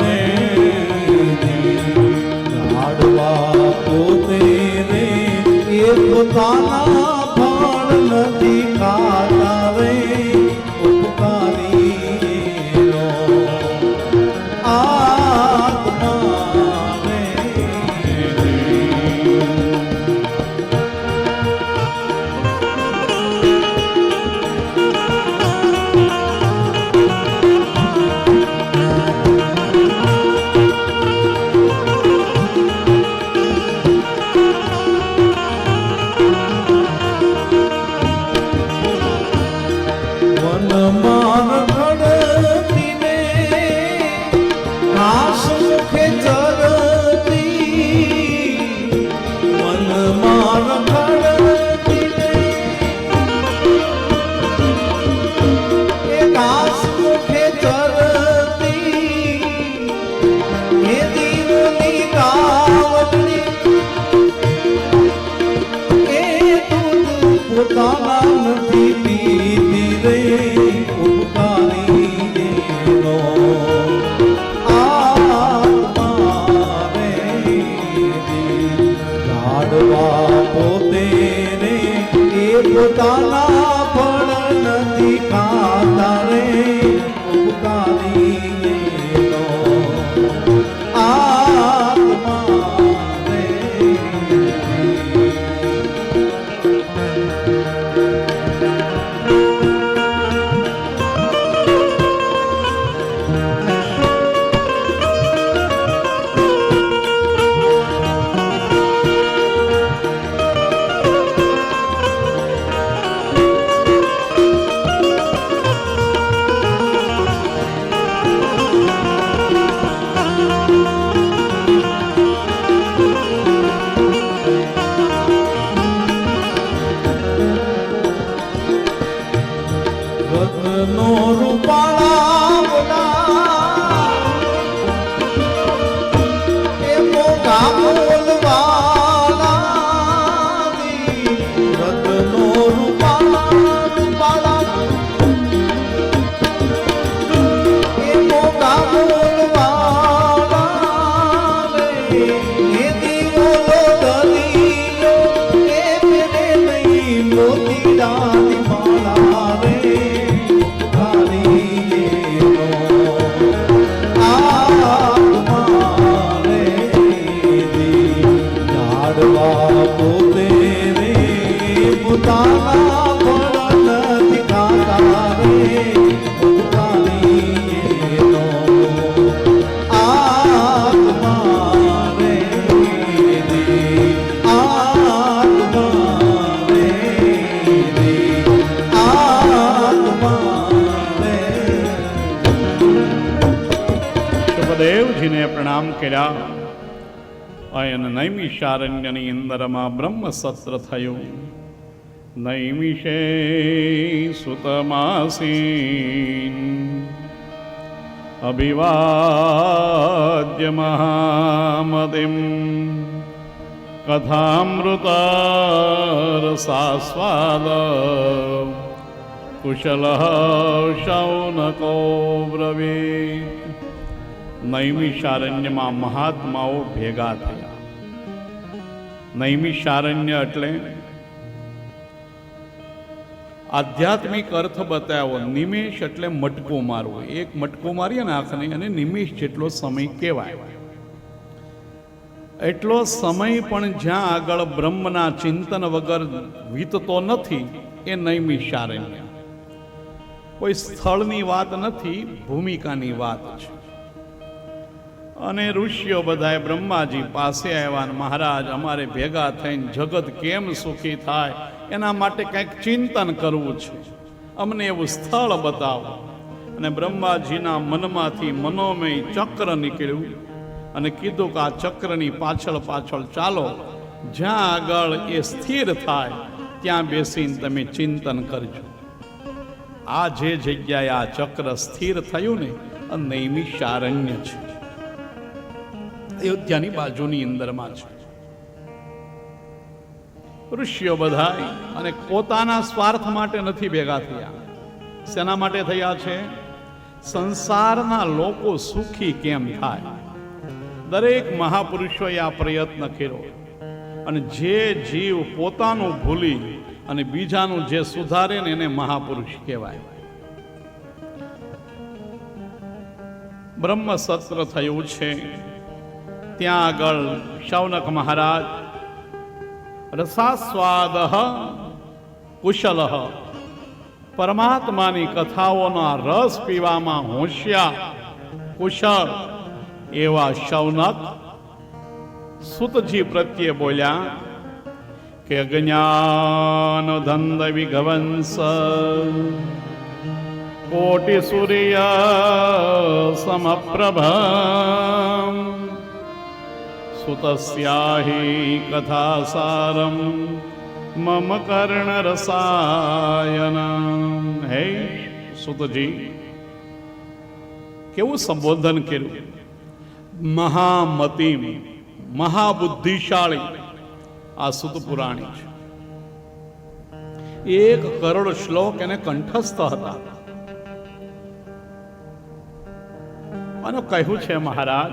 રે. જાડવા પોતે રે એ પોતાના ફળ નથી ખાતા રે, ઉપકારી એનો આત્મા રે. વનમાં રખડતી ને ઘાસ મુખે ચરતી, વનમાં રખડતી ને એ ઘાસ મુખે ચરતી, એ દીવની કાવતરી એ દૂધ પોતાના નથી પીતી રે, ઉપકારી એનો આત્મા રે. જાડવા પોતે રે એ પોતાના ફળ નથી ખાતા રે, ઉપકારી એનો આત્મા રે. બંને પ્રણામ કર્યા. અને નૈમિષારણ્યની અંદરમાં બ્રહ્મ સત્ર થયું. નૈમિષે સુતમાસીન અભિવાદ્ય મહામતિમ કથામૃતરસાસ્વાદ કુશલ શૌનકો બ્રવીત. નૈમિષારણ્યમાં મહાત્માઓ ભેગા થયા. નૈમિષારણ્ય એટલે આધ્યાત્મિક અર્થ બતાવ્યો. નિમેષ એટલે મટકો મારવો. એક મટકો મારીએ ને આંખને, અને નિમેષ જેટલો સમય કહેવાય. એટલો સમય પણ જ્યાં આગળ બ્રહ્મના ચિંતન વગર વીતતો નથી એ નૈમિષારણ્ય. કોઈ સ્થળની વાત નથી, ભૂમિકાની વાત છે. અને ઋષિઓ બધાએ બ્રહ્માજી પાસે આવ્યા ને મહારાજ અમારે ભેગા થઈને જગત કેમ સુખી થાય એના માટે કંઈક ચિંતન કરવું છે, અમને એવું સ્થળ બતાવો. અને બ્રહ્માજીના મનમાંથી મનોમય ચક્ર નીકળ્યું અને કીધું કે આ ચક્રની પાછળ પાછળ ચાલો, જ્યાં આગળ એ સ્થિર થાય ત્યાં બેસીને તમે ચિંતન કરજો. આ જે જગ્યાએ આ ચક્ર સ્થિર થયું ને આ નૈમિષારણ્ય છે, અયોધ્યાની બાજુની અંદરમાં છે. ઋષિઓ બધા અને પોતાના સ્વાર્થ માટે નથી ભેગા થયા. શેના માટે થયા છે? સંસારના લોકો સુખી કેમ થાય. દરેક મહાપુરુષોએ આ પ્રયત્ન કર્યો. અને જે જીવ પોતાનું ભૂલી અને બીજાનું જે સુધારે ને એને મહાપુરુષ કહેવાય. બ્રહ્મ સત્ર થયું છે. ત્યાં આગળ શૌનક મહારાજ રસાસ્વાદ કુશલ, પરમાત્માની કથાઓના રસ પીવામાં હોશિયાર કુશળ એવા શૌનક સુતજી પ્રત્યે બોલ્યા કે અજ્ઞાન ધંધ વિઘવંસ કોટિ સૂર્ય સમપ્રભ સુતસ્યાહિ કથાસારમ મમ કર્ણ રસાયન. હે સુતજી, કેવું સંબોધન કર્યું. મહામતીમ, મહાબુદ્ધિશાળી આ સુત પુરાણી છે. 1 કરોડ શ્લોક એને કંઠસ્થ હતા. અને કહ્યું છે મહારાજ,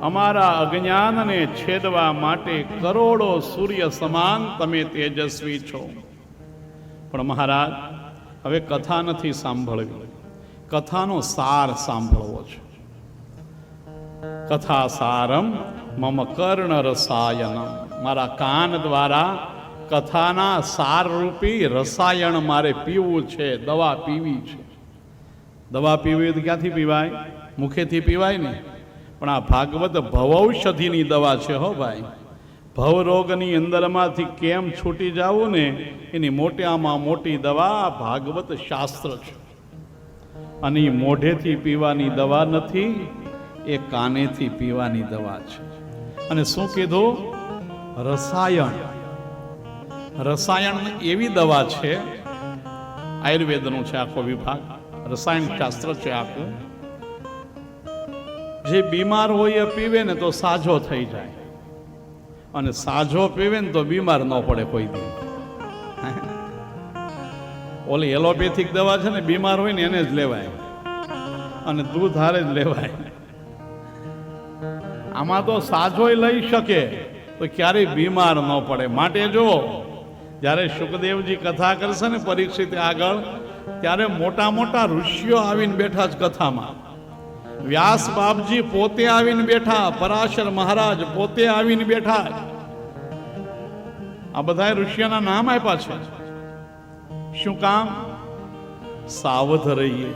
અમારા અજ્ઞાનને છેદવા માટે કરોડો સૂર્ય સમાન તમે તેજસ્વી છો. પણ મહારાજ હવે કથા નથી સાંભળવી, કથાનો સાર સાંભળવો છે. કથા સારમ મમ કર્ણ રસાયનમ, મારા કાન દ્વારા કથાના સારરૂપી રસાયણ મારે પીવું છે, દવા પીવી છે. દવા પીવી તો ક્યાંથી પીવાય? મુખેથી પીવાય ને. પણ આ ભાગવત ભવૌષધિની દવા છે હો ભાઈ. ભવરોગની અંદરમાંથી કેમ છૂટી જવું ને એની મોટામાં મોટી દવા ભાગવત શાસ્ત્ર છે. અને એ મોઢેથી પીવાની દવા નથી, એ કાનેથી પીવાની દવા છે. અને શું કીધું? રસાયણ. રસાયણ એવી દવા છે, આયુર્વેદનું છે આખો વિભાગ, રસાયણ શાસ્ત્ર છે આખું. જે બીમાર હોય એ પીવે ને તો સાજો થઈ જાય, અને સાજો પીવે ને તો બીમાર ન પડે કોઈ દી. ઓલી એલોપેથિક દવા છે ને, બીમાર હોય ને એને જ લેવાય અને દૂધ હારે જ લેવાય. આમાં તો સાજોય લઈ શકે તો ક્યારેય બીમાર ન પડે. માટે જો જ્યારે સુખદેવજી કથા કરશે ને પરીક્ષિત આગળ, ત્યારે મોટા મોટા ઋષિઓ આવીને બેઠા જ કથામાં. વ્યાસ બાપજી પોતે આવીને બેઠા, પરાશર મહારાજ પોતે આવીને બેઠા. આ બધા ઋષિઓના નામ આપ્યા છે. શું કામ? સાવધ રહીએ,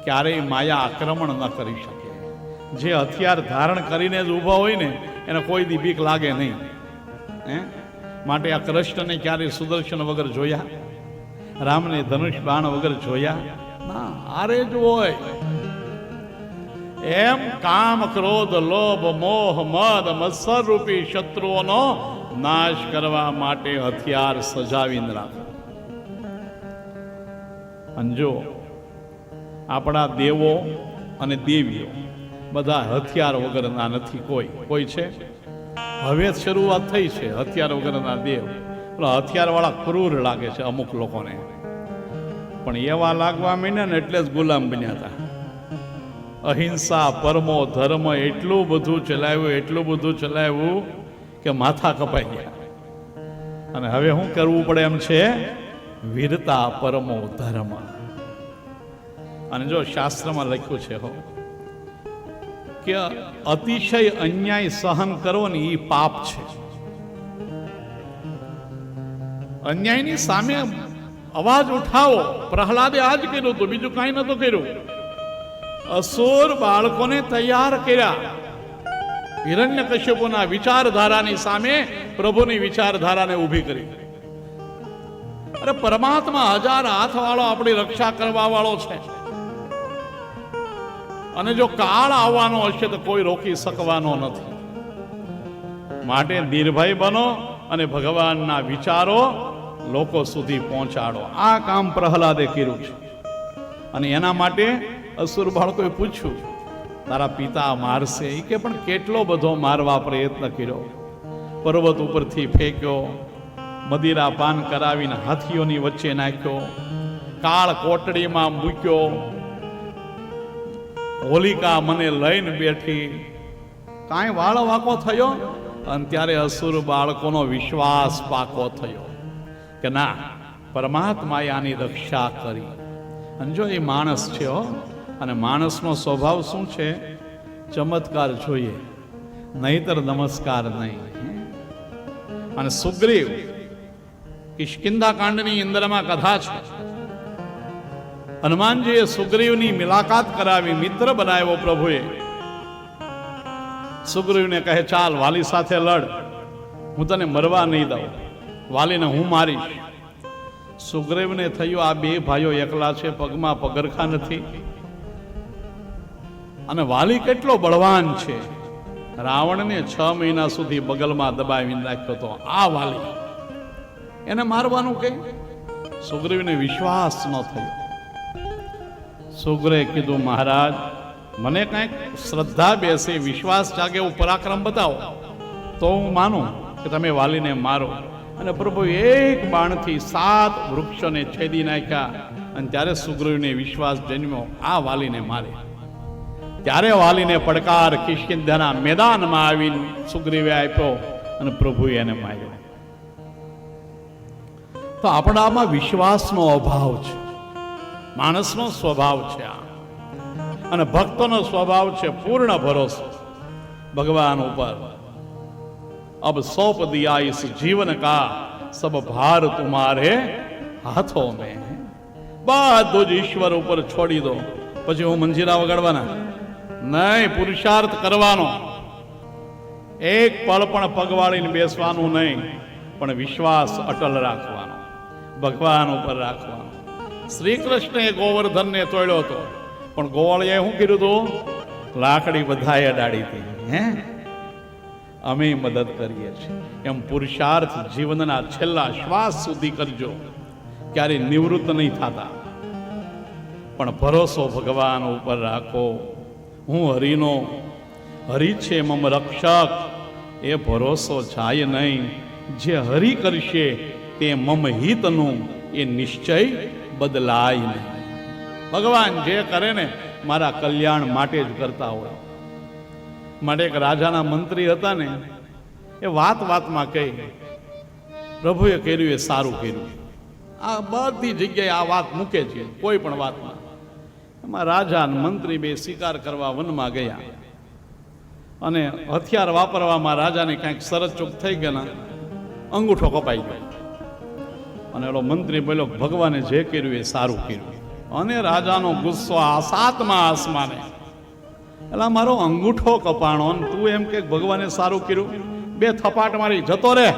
ક્યારેય માયા આક્રમણ ન કરી શકે. જે હથિયાર ધારણ કરીને જ ઊભા હોય ને એને કોઈ દી બીક લાગે નહીં. માટે આ કૃષ્ણને ક્યારેય સુદર્શન વગર જોયા? રામને ધનુષ બાણ વગર જોયા? ના, આરે જ હોય. એમ કામ, ક્રોધ, લોભ, મોહ, મદ, મત્સર રૂપી શત્રુઓનો નાશ કરવા માટે હથિયાર સજાવીને રાખો. અને જો આપણા દેવો અને દેવીઓ બધા હથિયાર વગરના નથી. કોઈ છે? હવે શરૂઆત થઈ છે હથિયાર વગરના દેવ. હથિયાર વાળા ક્રૂર લાગે છે અમુક લોકોને, પણ એવા લાગવા માંડ્યા ને એટલે જ ગુલામ બન્યા હતા. અહિંસા, પરમો ધર્મ એટલું બધું ચલાવ્યું કે માથા કપાઈ ગયા. અને હવે શું કરવું પડે એમ છે? વીરતા, પરમો ધર્મ. અને જો શાસ્ત્રમાં લખ્યું છે કે અતિશય અન્યાય સહન કરો ને એ પાપ છે. અન્યાયની સામે અવાજ ઉઠાવો. પ્રહલાદે આ જ કર્યું હતું, બીજું કાંઈ નતું કર્યું. અસુર બાળકોને તૈયાર કર્યા. હિરણ્યકશ્યપુના વિચારધારાની સામે પ્રભુની વિચારધારાને ઊભી કરી. અરે પરમાત્મા 1000 હાથ વાળો આપણી રક્ષા કરવા વાળો છે. અને જો કાળ આવવાનો હશે તો કોઈ રોકી શકવાનો નથી. માટે નિર્ભય બનો અને ભગવાનના વિચારો લોકો સુધી પહોંચાડો. આ કામ પ્રહલાદે કર્યું છે. અને એના માટે અસુર બાળકોએ પૂછ્યું, તારા પિતા મારશે? એ કે પણ કેટલો બધો મારવા પ્રયત્ન કર્યો. પર્વત ઉપરથી ફેંક્યો, મદિરા પાન કરાવીને હાથીઓની વચ્ચે નાખ્યો, કાળ કોટડીમાં મૂક્યો, હોલિકા મને લઈને બેઠી, કાંઈ વાળ વાંકો થયો. અને ત્યારે અસુર બાળકોનો વિશ્વાસ પાકો થયો કે ના, પરમાત્માએ આની રક્ષા કરી. અને જો એ માણસ છે અને માણસનો સ્વભાવ શું છે? ચમત્કાર જોઈએ, નહીતર નમસ્કાર નહીં. અને સુગ્રીવ, કિષ્કિંધા કાંડની અંદરમાં કથા છે. હનુમાનજીએ સુગ્રીવની મુલાકાત કરાવી, મિત્ર બનાવ્યો પ્રભુએ. સુગ્રીવને કહે, ચાલ વાલી સાથે લડ, હું તને મરવા નહીં દઉં, વાલીને હું મારીશ. સુગ્રીવને થયું આ બે ભાઈઓ એકલા છે, પગમાં પગરખા નથી. અને વાલી કેટલો બળવાન છે. રાવણને 6 મહિના સુધી બગલમાં દબાવીને રાખ્યો હતો. આ વાલી, એને મારવાનું કઈ? સુગ્રીવને વિશ્વાસ ન થયો. સુગ્રીવે કીધું, મહારાજ મને કંઈક શ્રદ્ધા બેસે, વિશ્વાસ જાગે, એવું પરાક્રમ બતાવો તો હું માનું કે તમે વાલીને મારો. અને પ્રભુ એક બાણથી 7 વૃક્ષોને છેદી નાખ્યા. અને ત્યારે સુગ્રીવને વિશ્વાસ જન્મ્યો, આ વાલીને મારે. ત્યારે વાલીને પડકાર કિષ્કિંધાના મેદાનમાં આવીને સુગ્રીવે આપ્યો અને પ્રભુએ એને માર્યો. તો આપણામાં વિશ્વાસનો અભાવ છે. માણસનો સ્વભાવ છે આ. અને ભક્તોનો સ્વભાવ છે પૂર્ણ ભરોસો ભગવાન ઉપર. અબ સૌંપ દિયા ઇસ જીવન કા, સબ ભાર તુમારે હાથો મેં. બધું જ ઈશ્વર ઉપર છોડી દો. પછી હું મંજીરા વગાડવાના નહીં, પુરુષાર્થ કરવાનો. એક પળ પણ પગવાળીને બેસવાનું નહીં, પણ વિશ્વાસ અટલ રાખવાનો, ભગવાન ઉપર રાખવાનો. શ્રી કૃષ્ણે ગોવર્ધનને તોડ્યો હતો, પણ ગોવાળીએ શું કર્યું હતું? લાકડી બધાએ અડાડી હતી. અમે મદદ કરીએ છીએ. એમ પુરુષાર્થ જીવનના છેલ્લા શ્વાસ સુધી કરજો, ક્યારેય નિવૃત્ત નહીં થતા. પણ ભરોસો ભગવાન ઉપર રાખો. હું હરિનો, હરિ છે મમ રક્ષક, એ ભરોસો જાય નહીં. જે હરિ કરશે તે મમ હિતનું, એ નિશ્ચય બદલાય નહીં. ભગવાન જે કરે ને મારા કલ્યાણ માટે જ કરતા હોય. માટે એક રાજાના મંત્રી હતા ને, એ વાતમાં કહી, પ્રભુએ કર્યું એ સારું કર્યું. આ બધી જગ્યાએ આ વાત મૂકે છે, કોઈ પણ વાતમાં. એમાં રાજા અને મંત્રી બે શિકાર કરવા વનમાં ગયા. અને હથિયાર વાપરવામાં રાજાને કાંઈક શરત ચૂક થઈ ગયા, અંગૂઠો કપાઈ ગયો. અને એલો મંત્રી બોલ્યો, ભગવાને જે કર્યું એ સારું કર્યું. અને રાજાનો ગુસ્સો આ 7મા આસમાને. એટલે મારો અંગૂઠો કપાણો, તું એમ કે ભગવાને સારું કર્યું? 2 થપાટ મારી જતો રે.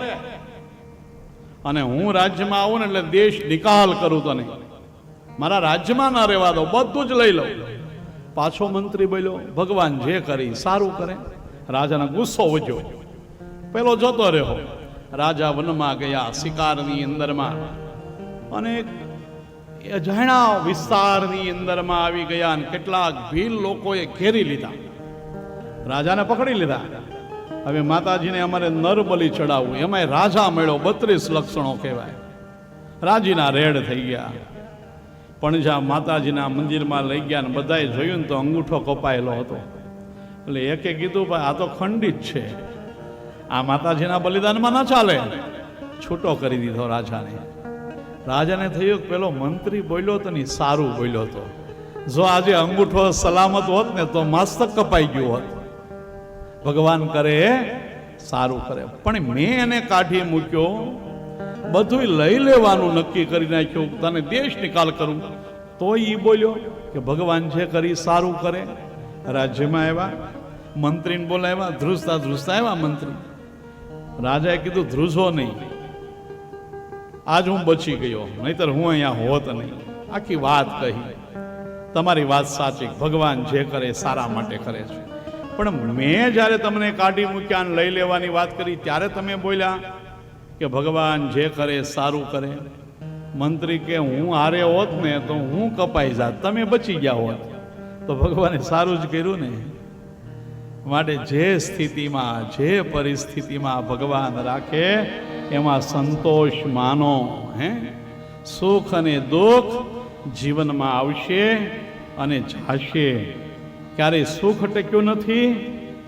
અને હું રાજ્યમાં આવું ને એટલે દેશ નિકાલ કરું તને, મારા રાજ્યમાં ના રહેવા દો, બધું જ લઈ લઉં. પાછો મંત્રી બોલ્યો, ભગવાન જે કરી સારું કરે. રાજાનો ગુસ્સો વધ્યો. પેલો જોતો રહ્યો. રાજા વનમાં ગયા, શિકારની અંદરમાં, અને અજાણ્યા વિસ્તારની અંદરમાં આવી ગયા, અને કેટલાક ભીલ લોકોએ ઘેરી લીધા, રાજાને પકડી લીધા. હવે માતાજીને અમારે નરબલી ચડાવવું, એમાંય રાજા મળ્યો, 32 લક્ષણો કહેવાય. રાજીના રેડ થઈ ગયા. પણ જ્યાં માતાજીના મંદિરમાં લઈ ગયા ને બધાએ જોયું ને તો અંગૂઠો કપાયેલો હતો. એટલે એકે કીધું, ભાઈ આ તો ખંડિત છે, આ માતાજીના બલિદાનમાં ના ચાલે. છૂટો કરી દીધો રાજાને. રાજાને થયું કે પેલો મંત્રી બોલ્યો તો નહીં, સારું બોલ્યો તો. જો આજે અંગૂઠો સલામત હોત ને તો મસ્તક કપાઈ ગયું હોત. ભગવાન કરે સારું કરે. પણ મેં એને કાઢી મૂક્યો, બધું લઈ લેવાનું નક્કી કરી નાખ્યું, તને દેશ નિકાલ કરું. તો એ બોલ્યો કે ભગવાન જે કરી સારું કરે. રાજ્યમાં આવ્યા, મંત્રીને બોલાવ્યા, ધ્રુજતા ધ્રુજતા આવ્યા મંત્રી. રાજાએ કીધું, ધ્રુજો નહીં, આજ હું બચી ગયો, નહીતર હું અહીંયા હોત નહીં. આખી વાત કહી. તમારી વાત સાચી, ભગવાન જે કરે સારા માટે કરે છે. પણ મેં જ્યારે તમને કાઢી મૂક્યા અને લઈ લેવાની વાત કરી, ત્યારે તમે બોલ્યા કે ભગવાન જે કરે સારું કરે. મંત્રી કે હું હારે હોત ને તો હું કપાઈ જાત, તમે બચી ગયા હોત. તો ભગવાને સારું જ કર્યું ને. માટે જે સ્થિતિમાં, જે પરિસ્થિતિમાં ભગવાન રાખે એમાં સંતોષ માનો. સુખ અને દુઃખ જીવનમાં આવશે અને જાશે. ક્યારેય સુખ ટક્યું નથી,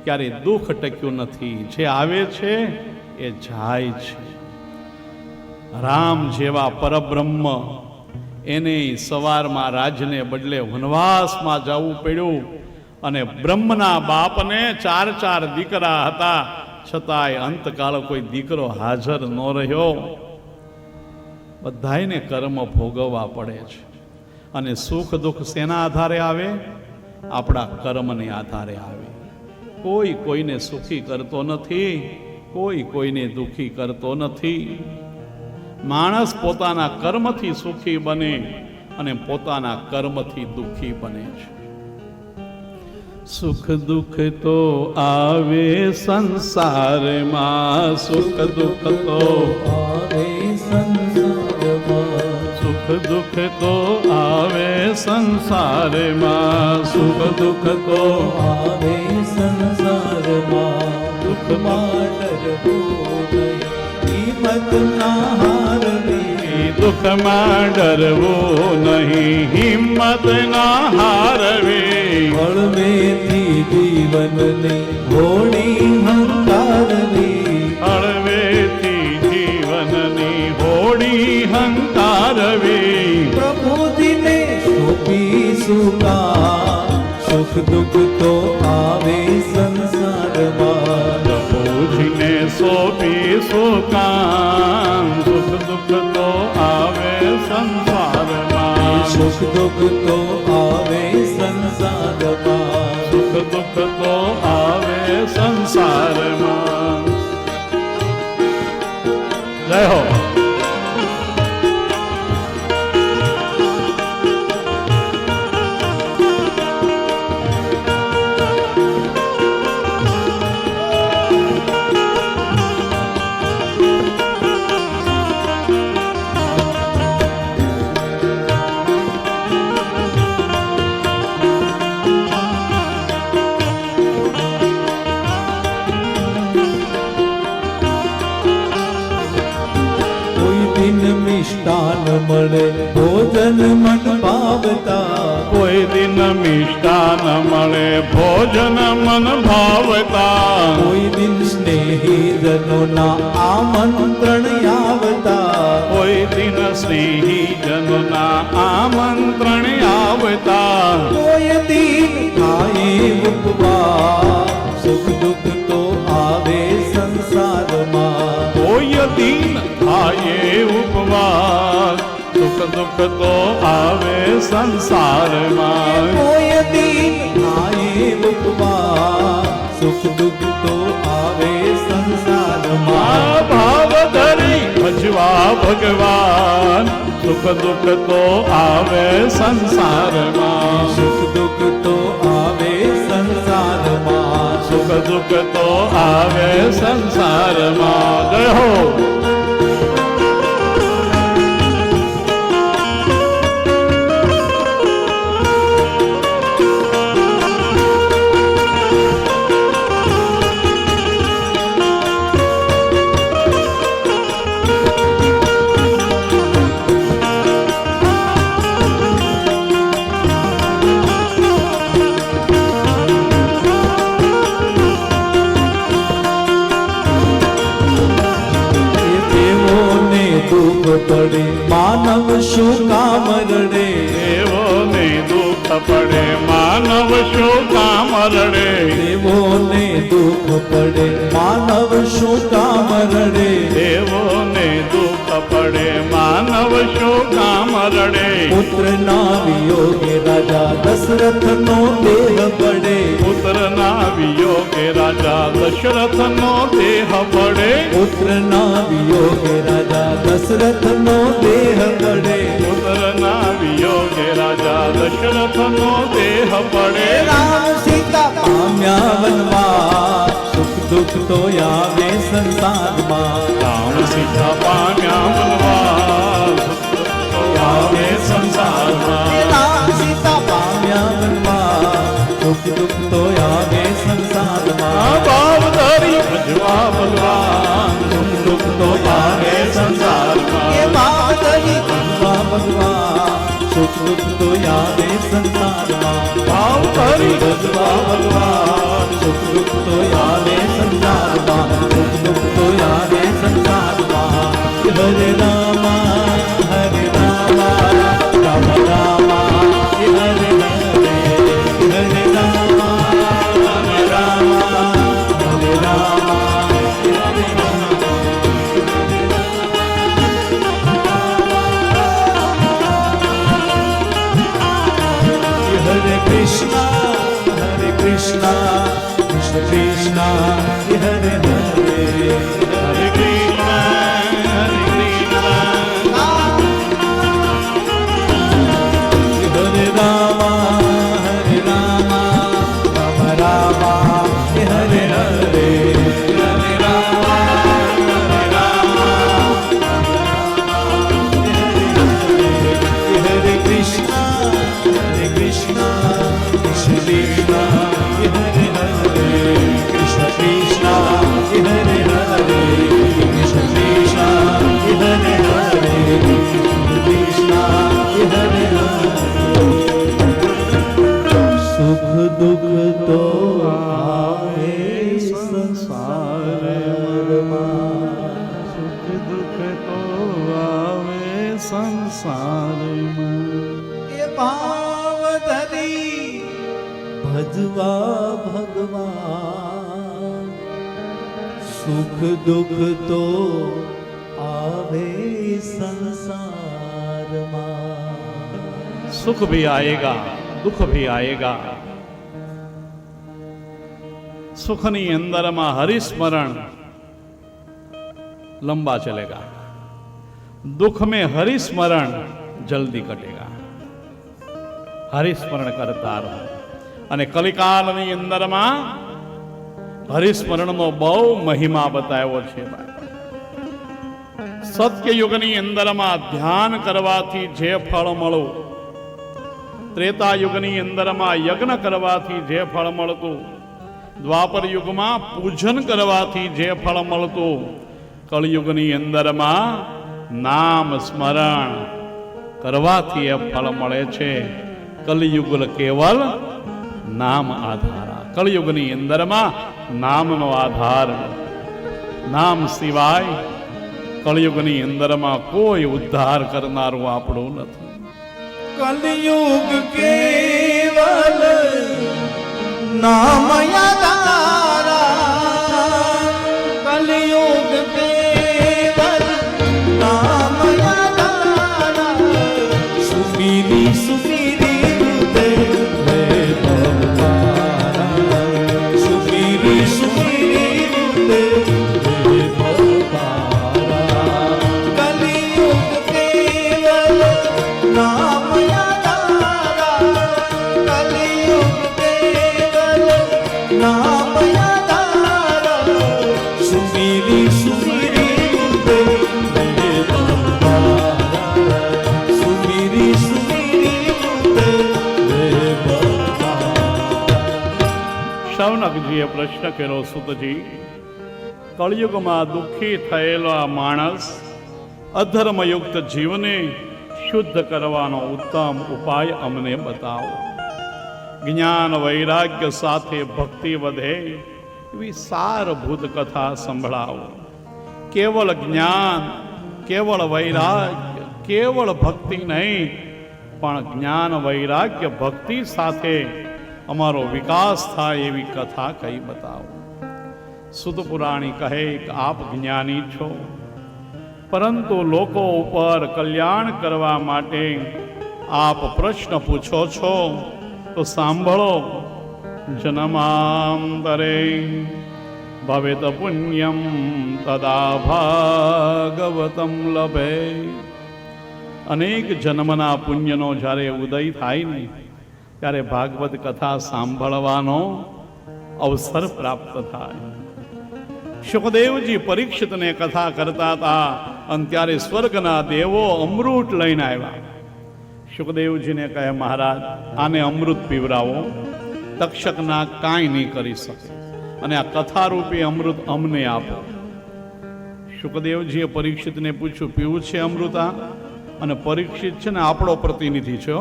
ક્યારેય દુઃખ ટક્યું નથી. જે આવે છે એ જાય છે. રામ જેવા પરબ્રહ્મ, એને સવારમાં રાજને બદલે વનવાસમાં જવું પડ્યું, અને બ્રહ્મના બાપને 4 દીકરા હતા, છતાંય અંતકાળ કોઈ દીકરો હાજર ન રહ્યો. બધાયને કર્મ ભોગવવા પડે છે. અને સુખ દુઃખ શેના આધારે આવે? આપણા કર્મને આધારે આવે. કોઈ કોઈને સુખી કરતો નથી, કોઈ કોઈને દુઃખી કરતો નથી. માણસ પોતાના કર્મથી સુખી બને અને પોતાના કર્મથી દુઃખી બને છે. સુખ દુઃખ તો આવે સંસારમાં, સુખ દુઃખ તો આવે સંસારમાં, સુખ દુઃખ તો આવે સંસારમાં, સુખ દુઃખ તો આવે સંસારમાં. દુઃખમાં ડરવું નહીં, હિંમત ના હારવી. દુઃખમાં ડરવું નહીં, હિંમત ના હારવી. હળવેથી જીવનને હોળી હંકારવી. હળવેથી જીવનની હોડી હંકારવી. પ્રભુજીને સોંપીશું કામ, સુખ દુઃખ તો આવે સંસારમાં. પ્રભુજીને સોંપીશું કામ, સુખ દુઃખ તો આવે સંસારમાં. સુખ દુઃખ તો આવે સંસારમાં. સુખ દુઃખ તો આવે સંસારમાં. જય હો. મિષ્ટાન મળે ભોજન મન ભાવતા. કોઈ દિન મિષ્ટાન મળે ભોજન મન ભાવતા. કોઈ દિન સ્નેહીજનોના આમંત્રણ આવતા. કોઈ દિન સ્નેહીજનોના આમંત્રણ આવતા. કોઈ દિન થાય ઉપવાસ, સુખ દુઃખ તો આવે સંસારમાં. કોઈ દિન થાય ઉપવાસ, સુખ દુઃખ તો આવે સંસારમાં. કોઈ દિન થાય ઉપવાસ, સુખ દુઃખ તો આવે સંસારમાં. ભાવ ધરી ભજવા ભગવાન, સુખ દુઃખ તો આવે સંસારમાં. સુખ દુઃખ દુઃખ તો આવે સંસારમાં. સુખ દુઃખ તો આવે સંસારમાં. જય હો. પડે માનવ શું કામ રડે. દેવોને દુઃખ પડે માનવ શું કામ રડે. દેવોને દુઃખ પડે માનવ શું કામ રડે. દેવોને દુઃખ પડે માનવ શું કામ રડે. પુત્રના વિયોગે રાજા દશરથનો દેહ પડે. પુત્રના વિયોગે રાજા દશરથનો દેહ પડે. પુત્રના વિયોગે રાજા દશરથનો દેહ પડે. પુત્રના વિયોગે રાજા દશરથનો દેહ પડે. રામ સીતા પામ્યા વનમાં સુખ દુઃખ તો આવે સંસારમાં. રામ સીતા પામ્યા વનવાસ આવે સંસારમાં. રામ સીતા પામ્યા વનમાં સુખ દુઃખ તો આવે સંસારમાં. ભાવ ધરી ભજવા બલવાન સુખ દુઃખ તો આવે સંસારમાં. ભગવાન સુખ દુઃખ તો આવે સંસારમાં. ભાવ ધરી ભજવા ભગવાન સુખ દુઃખ તો આવે સંસારમાં. સુખ દુઃખ તો આવે સંસારમાં. હરે રામા હરે રામા રામ રામા હરે હરે. હરે રામા રામ રામા હરે રામા હરે Hare Krishna, Krishna Krishna, Hare Hare, હરે કૃષ્ણ હરે Krishna. Hare Rama, Hare Rama, Rama Rama, Hare Hare, Hare Rama, Hare Rama, Hare Krishna, Krishna Krishna, Hare Hare, Krishna Krishna, Hare Hare, Krishna Krishna, Hare Hare, Krishna Hare Hare. સુખ દુઃખ તો આવે સંસારમાં. સુખ દુઃખ તો આવે સંસારમાં. એ ભાવ ધરી ભજવા ભગવાન સુખ દુઃખ તો આવે સંસારમાં. सुख भी आएगा दुख भी आएगा. सुखनी अंदर में हरिस्मरण लंबा चलेगा. दुख में हरिस्मरण जल्दी कटेगा. हरिस्मरण करता रहो. અને કલિકાલની અંદરમાં હરિસ્મરણનો બહુ મહિમા બતાવ્યો છે. સત્યયુગની અંદરમાં ધ્યાન કરવાથી જે ફળ મળ્યું, ત્રેતા યુગની અંદરમાં યજ્ઞ કરવાથી જે ફળ મળતું, દ્વાપર યુગમાં પૂજન કરવાથી જે ફળ મળતું, કળયુગની અંદરમાં નામ સ્મરણ કરવાથી એ ફળ મળે છે. કલયુગ કેવલ નામ આધાર. કળયુગની અંદરમાં નામનો આધાર. નામ સિવાય કળયુગની અંદરમાં કોઈ ઉદ્ધાર કરનારું આપણું નથી. કલયુગ કેવલ નામ આધારા. કલયુગ કેવલ નામ આધારા. સુમીરી સુમીરી હૃદય ભગવાના. સુમીરી સુમીરી હૃદય ભગવાના. કલયુગ કેવલ નામ આધારા. કલયુગ સનકજીએ પ્રશ્ન કર્યો, સુતજી, કળિયુગમાં દુઃખી થયેલો આ માણસ અધર્મયુક્ત જીવને શુદ્ધ કરવાનો ઉત્તમ ઉપાય અમને બતાવો. જ્ઞાન વૈરાગ્ય સાથે ભક્તિ વધે એવી સારભૂત કથા સંભળાવો. કેવળ જ્ઞાન, કેવળ વૈરાગ્ય, કેવળ ભક્તિ નહીં, પણ જ્ઞાન વૈરાગ્ય ભક્તિ સાથે અમારો વિકાસ થાય એવી કથા કઈ બતાવો. સુત પુરાણી કહે કે આપ જ્ઞાની છો, પરંતુ લોકો ઉપર કલ્યાણ કરવા માટે આપ પ્રશ્ન પૂછો છો, તો સાંભળો. જન્માંતરે ભવેત પુણ્યમ તદા ભાગવતમ લભે. અનેક જન્મના પુણ્યનો જ્યારે ઉદય થાય ને ત્યારે ભાગવત કથા સાંભળવાનો અવસર પ્રાપ્ત થાય. સુખદેવજી પરીક્ષિતને કથા કરતા હતા અને ત્યારે સ્વર્ગના દેવો અમૃત લઈને આવ્યા. સુખદેવજીને કહે, મહારાજ, આને અમૃત પીવરાવો. તક્ષકના કાંઈ નહીં કરી શકે, અને આ કથારૂપી અમૃત અમને આપો. સુખદેવજીએ પરીક્ષિતને પૂછ્યું, પીવું છે અમૃત આ? અને પરીક્ષિત છે ને આપણો પ્રતિનિધિ છે,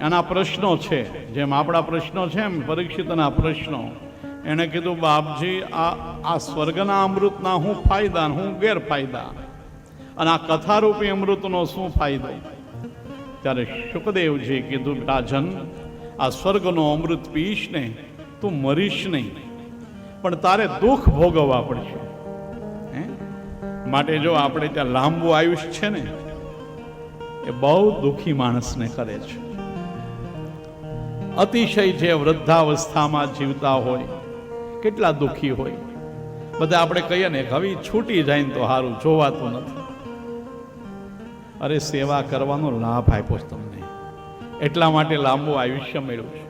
એના પ્રશ્નો છે, જેમ આપણા પ્રશ્નો છે એમ પરીક્ષિતના પ્રશ્નો. એણે કીધું, બાપજી, આ સ્વર્ગના અમૃતના શું ફાયદા, શું ગેરફાયદા, અને આ કથારૂપી અમૃતનો શું ફાયદો? ત્યારે સુખદેવજી કીધું, રાજન, આ સ્વર્ગનો અમૃત પીશ ને તું મરીશ નહીં, પણ તારે દુઃખ ભોગવવા પડશે. માટે જો આપણે ત્યાં લાંબુ આયુષ્ય છે ને, એ બહુ દુઃખી માણસને કરે છે. અતિશય જે વૃદ્ધાવસ્થામાં જીવતા હોય, કેટલા દુઃખી હોય. બધા આપણે કહીએ ને, હવે છૂટી જાય ને તો સારું, જોવાતું નથી. અરે, સેવા કરવાનો લાભ આપ્યો તમને, એટલા માટે લાંબુ આયુષ્ય મળ્યું છે.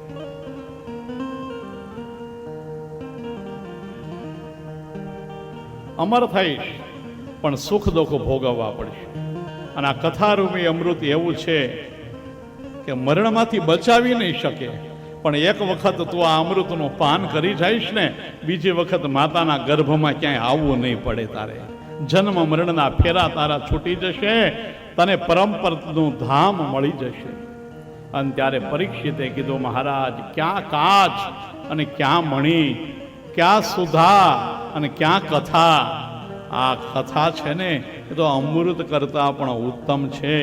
અમર થઈશ, પણ સુખ દુઃખ ભોગવવા પડશે. અને આ કથારૂપી અમૃત એવું છે કે મરણમાંથી બચાવી નહીં શકે, પણ એક વખત તું આ અમૃતનું પાન કરી જઈશ ને, બીજી વખત માતાના ગર્ભમાં ક્યાંય આવવું નહીં પડે. તારે જન્મ મરણના ફેરા તારા છૂટી જશે, તને પરંપરાનું ધામ મળી જશે. અને ત્યારે પરીક્ષિતે કીધું, મહારાજ, ક્યાં કાચ અને ક્યાં મણી, ક્યાં સુધા અને ક્યાં કથા. આ કથા છે ને, એ તો અમૃત કરતા પણ ઉત્તમ છે.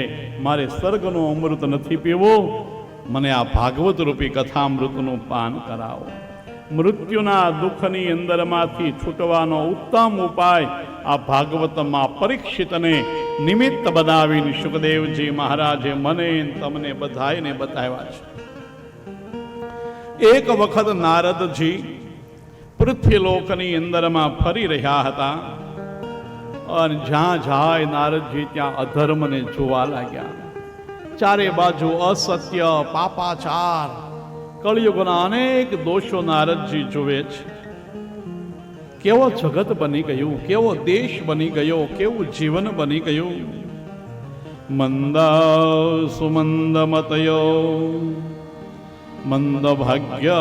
મારે સ્વર્ગનું અમૃત નથી પીવું, મને આ ભાગવત રૂપી કથામૃતનું પાન કરાવો. મૃત્યુના દુઃખની અંદરમાંથી છૂટવાનો ઉત્તમ ઉપાય આ ભાગવતમાં પરીક્ષિતને નિમિત્ત બનાવીને સુખદેવજી મહારાજે મને તમને બધાને બતાવ્યા છે. એક વખત નારદજી પૃથ્વીલોકની અંદરમાં ફરી રહ્યા હતા, અને જ્યાં જાય નારદજી ત્યાં અધર્મને જોવા લાગ્યા. ચારે બાજુ અસત્ય, પાપાચાર, કળિયુગના અનેક દોષો નારદજી જોવે છે. કેવો જગત બની ગયું, કેવો દેશ બની ગયો, કેવું જીવન બની ગયું. મંદા સુમંદ મતયો મંદ ભાગ્ય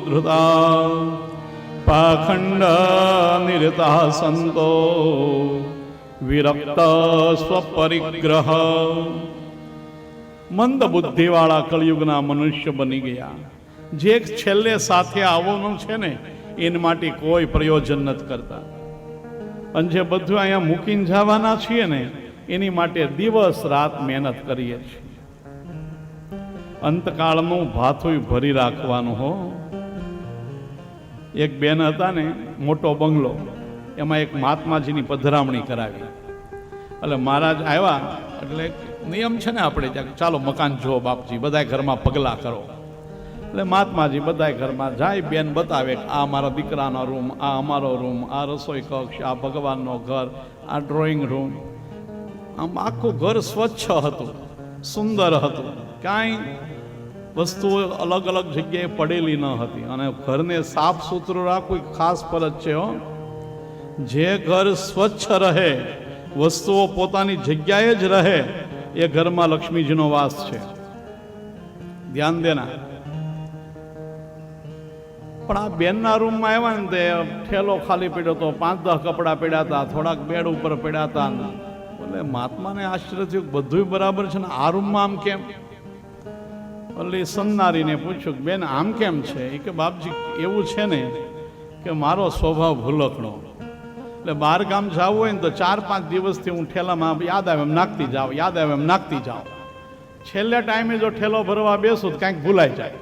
ધૃતા પાખંડ નિરતા સંતો વિરક્ત સ્વપરિગ્રહ. મંદ બુદ્ધિવાળા કળિયુગના મનુષ્ય બની ગયા. જે છેલ્લે સાથે આવવાનું છે ને, એના માટે કોઈ પ્રયોજન નથી કરતા. અને જે બધું અહીંયા મૂકીને જવાના છીએ ને, એની માટે દિવસ રાત મહેનત કરીએ છીએ. અંતકાળનું ભાથું ભરી રાખવાનું હો. એક બેન હતા ને, મોટો બંગલો, એમાં એક મહાત્માજીની પધરામણી કરાવી. એટલે મહારાજ આવ્યા, એટલે નિયમ છે ને આપણે ત્યાં, ચાલો મકાન જુઓ બાપજી, બધા ઘરમાં પગલાં કરો. એટલે મહાત્માજી બધા ઘરમાં જાય, બેન બતાવે, આ મારા દીકરાનો રૂમ, આ અમારો રૂમ, આ રસોઈ કક્ષ, આ ભગવાનનો ઘર, આ ડ્રોઈંગ રૂમ. આમ આખું ઘર સ્વચ્છ હતું, સુંદર હતું, કાંઈ વસ્તુઓ અલગ અલગ જગ્યાએ પડેલી ન હતી. અને ઘરને સાફ સુથરું રાખવું ખાસ ફરજ છે હો. જે ઘર સ્વચ્છ રહે, વસ્તુઓ પોતાની જગ્યાએ જ રહે, એ ઘરમાં લક્ષ્મીજીનો વાસ છે. ધ્યાન દેના. પણ આ બેનના રૂમમાં આવ્યા ને તે ઠેલો ખાલી પડ્યો હતો, 5-10 કપડાં પડ્યા હતા, થોડાક બેડ ઉપર પડ્યા હતા. એટલે મહાત્માને આશ્ચર્ય થયું, બધું બરાબર છે ને આ રૂમમાં આમ કેમ? એટલે સન્નારીને પૂછ્યું કે બેન આમ કેમ છે? એ કે બાપજી એવું છે ને કે મારો સ્વભાવ ભૂલકણો, એટલે બહાર ગામ જવું હોય ને તો 4-5 દિવસથી હું ઠેલામાં યાદ આવે એમ નાખતી જાઉં, યાદ આવે એમ નાખતી જાઉં. છેલ્લે ટાઈમે જો ઠેલો ભરવા બેસું તો કાંઈક ભૂલાઈ જાય,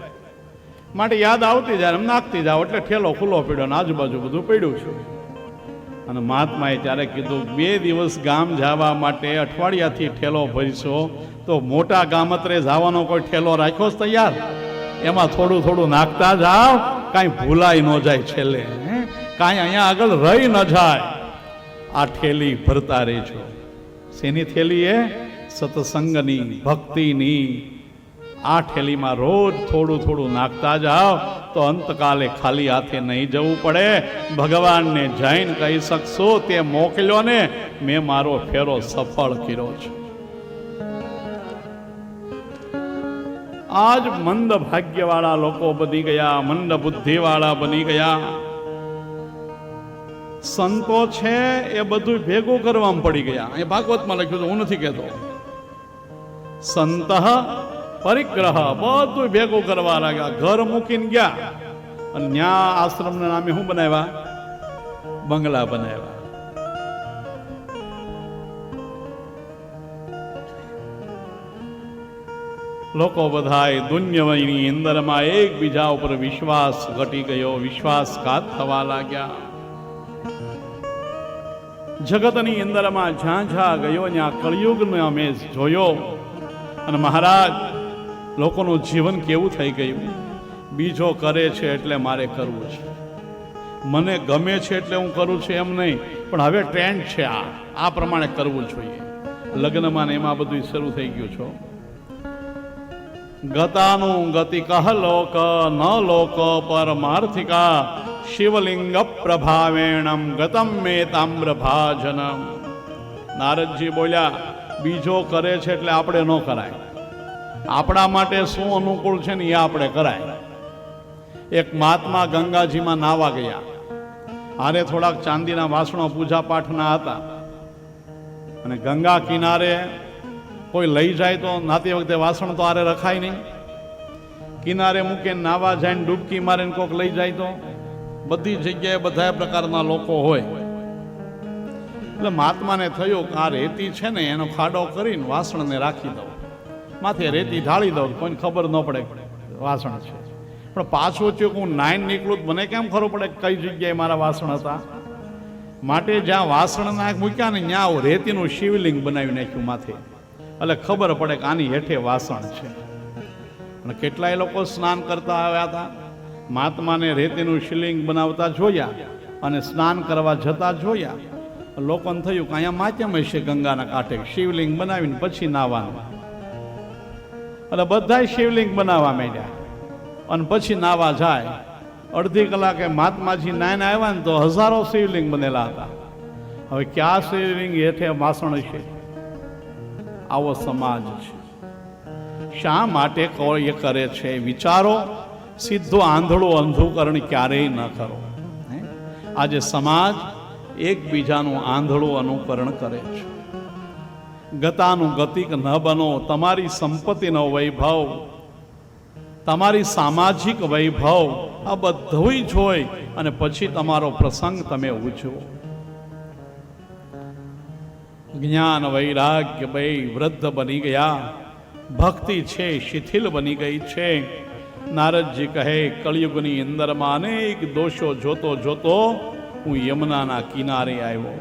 માટે યાદ આવતી જાય એમ નાખતી જાઓ, એટલે ઠેલો ખુલ્લો પડ્યો ને આજુબાજુ બધું પડ્યું છે. અને મહાત્માએ ત્યારે કીધું 2 દિવસ ગામ જવા માટે અઠવાડિયાથી ઠેલો ભરીશો તો મોટા ગામત્રે જવાનો કોઈ ઠેલો રાખ્યો જ તૈયાર? એમાં થોડું થોડું નાખતા જાઓ, કાંઈ ભૂલાઈ ન જાય, છેલ્લે કાંઈ અહીંયા આગળ રહી ન જાય. આ ઠેલી ભરતા રહેજો. શેની થેલી? એ સત્સંગની, ભક્તિની. આ ઠેલીમાં રોજ થોડું થોડું નાખતા જાઓ તો અંતકાલે ખાલી હાથે નહીં જવું પડે. ભગવાનને જઈને કહી શકશો તે મોકલ્યો ને, મેં મારો ફેરો સફળ કર્યો છે. આજ મંદ ભાગ્યવાળા લોકો બની ગયા, મંદ બુદ્ધિવાળા બની ગયા. સંતો છે એ બધું ભેગું કરવામાં પડી ગયા. એ ભાગવતમાં લખ્યું છે, હું નથી કહેતો. સંત પરિગ્રહ બધું ભેગું કરવા લાગ્યા, ઘર મૂકીને ગયા અને ન્યા આશ્રમના નામે શું બનાવ્યા? બંગલા બનાવ્યા. લોકો બધાય દુન્યવયની અંદરમાં એકબીજા ઉપર વિશ્વાસ ઘટી ગયો, વિશ્વાસઘાત થવા લાગ્યા. જગતની અંદરમાં જ્યાં જ્યાં ગયો ત્યાં કળિયુગને અમે જોયો. અને મહારાજ લોકોનું જીવન કેવું થઈ ગયું? બીજો કરે છે એટલે મારે કરવું છે, મને ગમે છે એટલે હું કરું છું એમ નહીં, પણ હવે ટ્રેન્ડ છે આ પ્રમાણે કરવું જોઈએ. લગ્નમાં ને એમાં બધું શરૂ થઈ ગયું છો. ગતાનું ગતિ કહ લોક ન લોક પરમાર્થિકા શિવલિંગ પ્રભાવેણમ ગતમ મે તામ્ર ભાજનમ. નારદજી બોલ્યા, બીજો કરે છે એટલે આપણે ન કરાય. આપણા માટે શું અનુકૂળ છે ને એ આપણે કરાય. એક મહાત્મા ગંગાજીમાં નાવા ગયા, હારે થોડાક ચાંદીના વાસણો પૂજા પાઠના હતા, અને ગંગા કિનારે કોઈ લઈ જાય તો નાતી વખતે વાસણ તો આરે રખાય નહીં. કિનારે મૂકીને નાવા જાય, ડૂબકી મારીને કોઈક લઈ જાય તો બધી જગ્યાએ બધા પ્રકારના લોકો હોય. એટલે મહાત્માને થયું કે આ રેતી છે ને એનો ખાડો કરીને વાસણને રાખી દઉં, માથે રેતી ઢાળી દઉં, કોઈને ખબર ન પડે વાસણ છે. પણ પાછું થયું કે હું નાઈન નીકળું, મને કેમ ખબર પડે કઈ જગ્યાએ મારા વાસણ હતા? માટે જ્યાં વાસણ નાખ મૂક્યા ને ત્યાં રેતીનું શિવલિંગ બનાવી નાખ્યું માથે, એટલે ખબર પડે કે આની હેઠે વાસણ છે. અને કેટલાય લોકો સ્નાન કરતા આવ્યા હતા, મહાત્માને રેતીનું શિવલિંગ બનાવતા જોયા અને સ્નાન કરવા જતા જોયા. લોકોને થયું કે અહીંયા માધ્યમ હશે ગંગાના કાંઠે, શિવલિંગ બનાવીને પછી નાવાનું. એટલે બધા શિવલિંગ બનાવવા માંડ્યા અને પછી નાવા જાય. અડધી કલાકે મહાત્માજી નાઈને આવ્યા ને તો હજારો શિવલિંગ બનેલા હતા. હવે ક્યાં શિવલિંગ હેઠે વાસણ હશે? આવો સમાજ છે. શા માટે કોઈ કરે છે? વિચારો. સીધું આંધળું અંધુકરણ ક્યારેય ન કરો. આજે સમાજ એકબીજાનું આંધળું અનુકરણ કરે છે. ગતાનું ગતિક ન બનો. તમારી સંપત્તિનો વૈભવ, તમારી સામાજિક વૈભવ આ બધું જોઈ અને પછી તમારો પ્રસંગ તમે ઉજવો. જ્ઞાન વૈરાગ્ય બે વૃદ્ધ બની ગયા, ભક્તિ છે શિથિલ બની ગઈ છે. નારદજી કહે, કળિયુગની અંદરમાં અનેક દોષો જોતો જોતો હું યમુનાના કિનારે આવ્યો.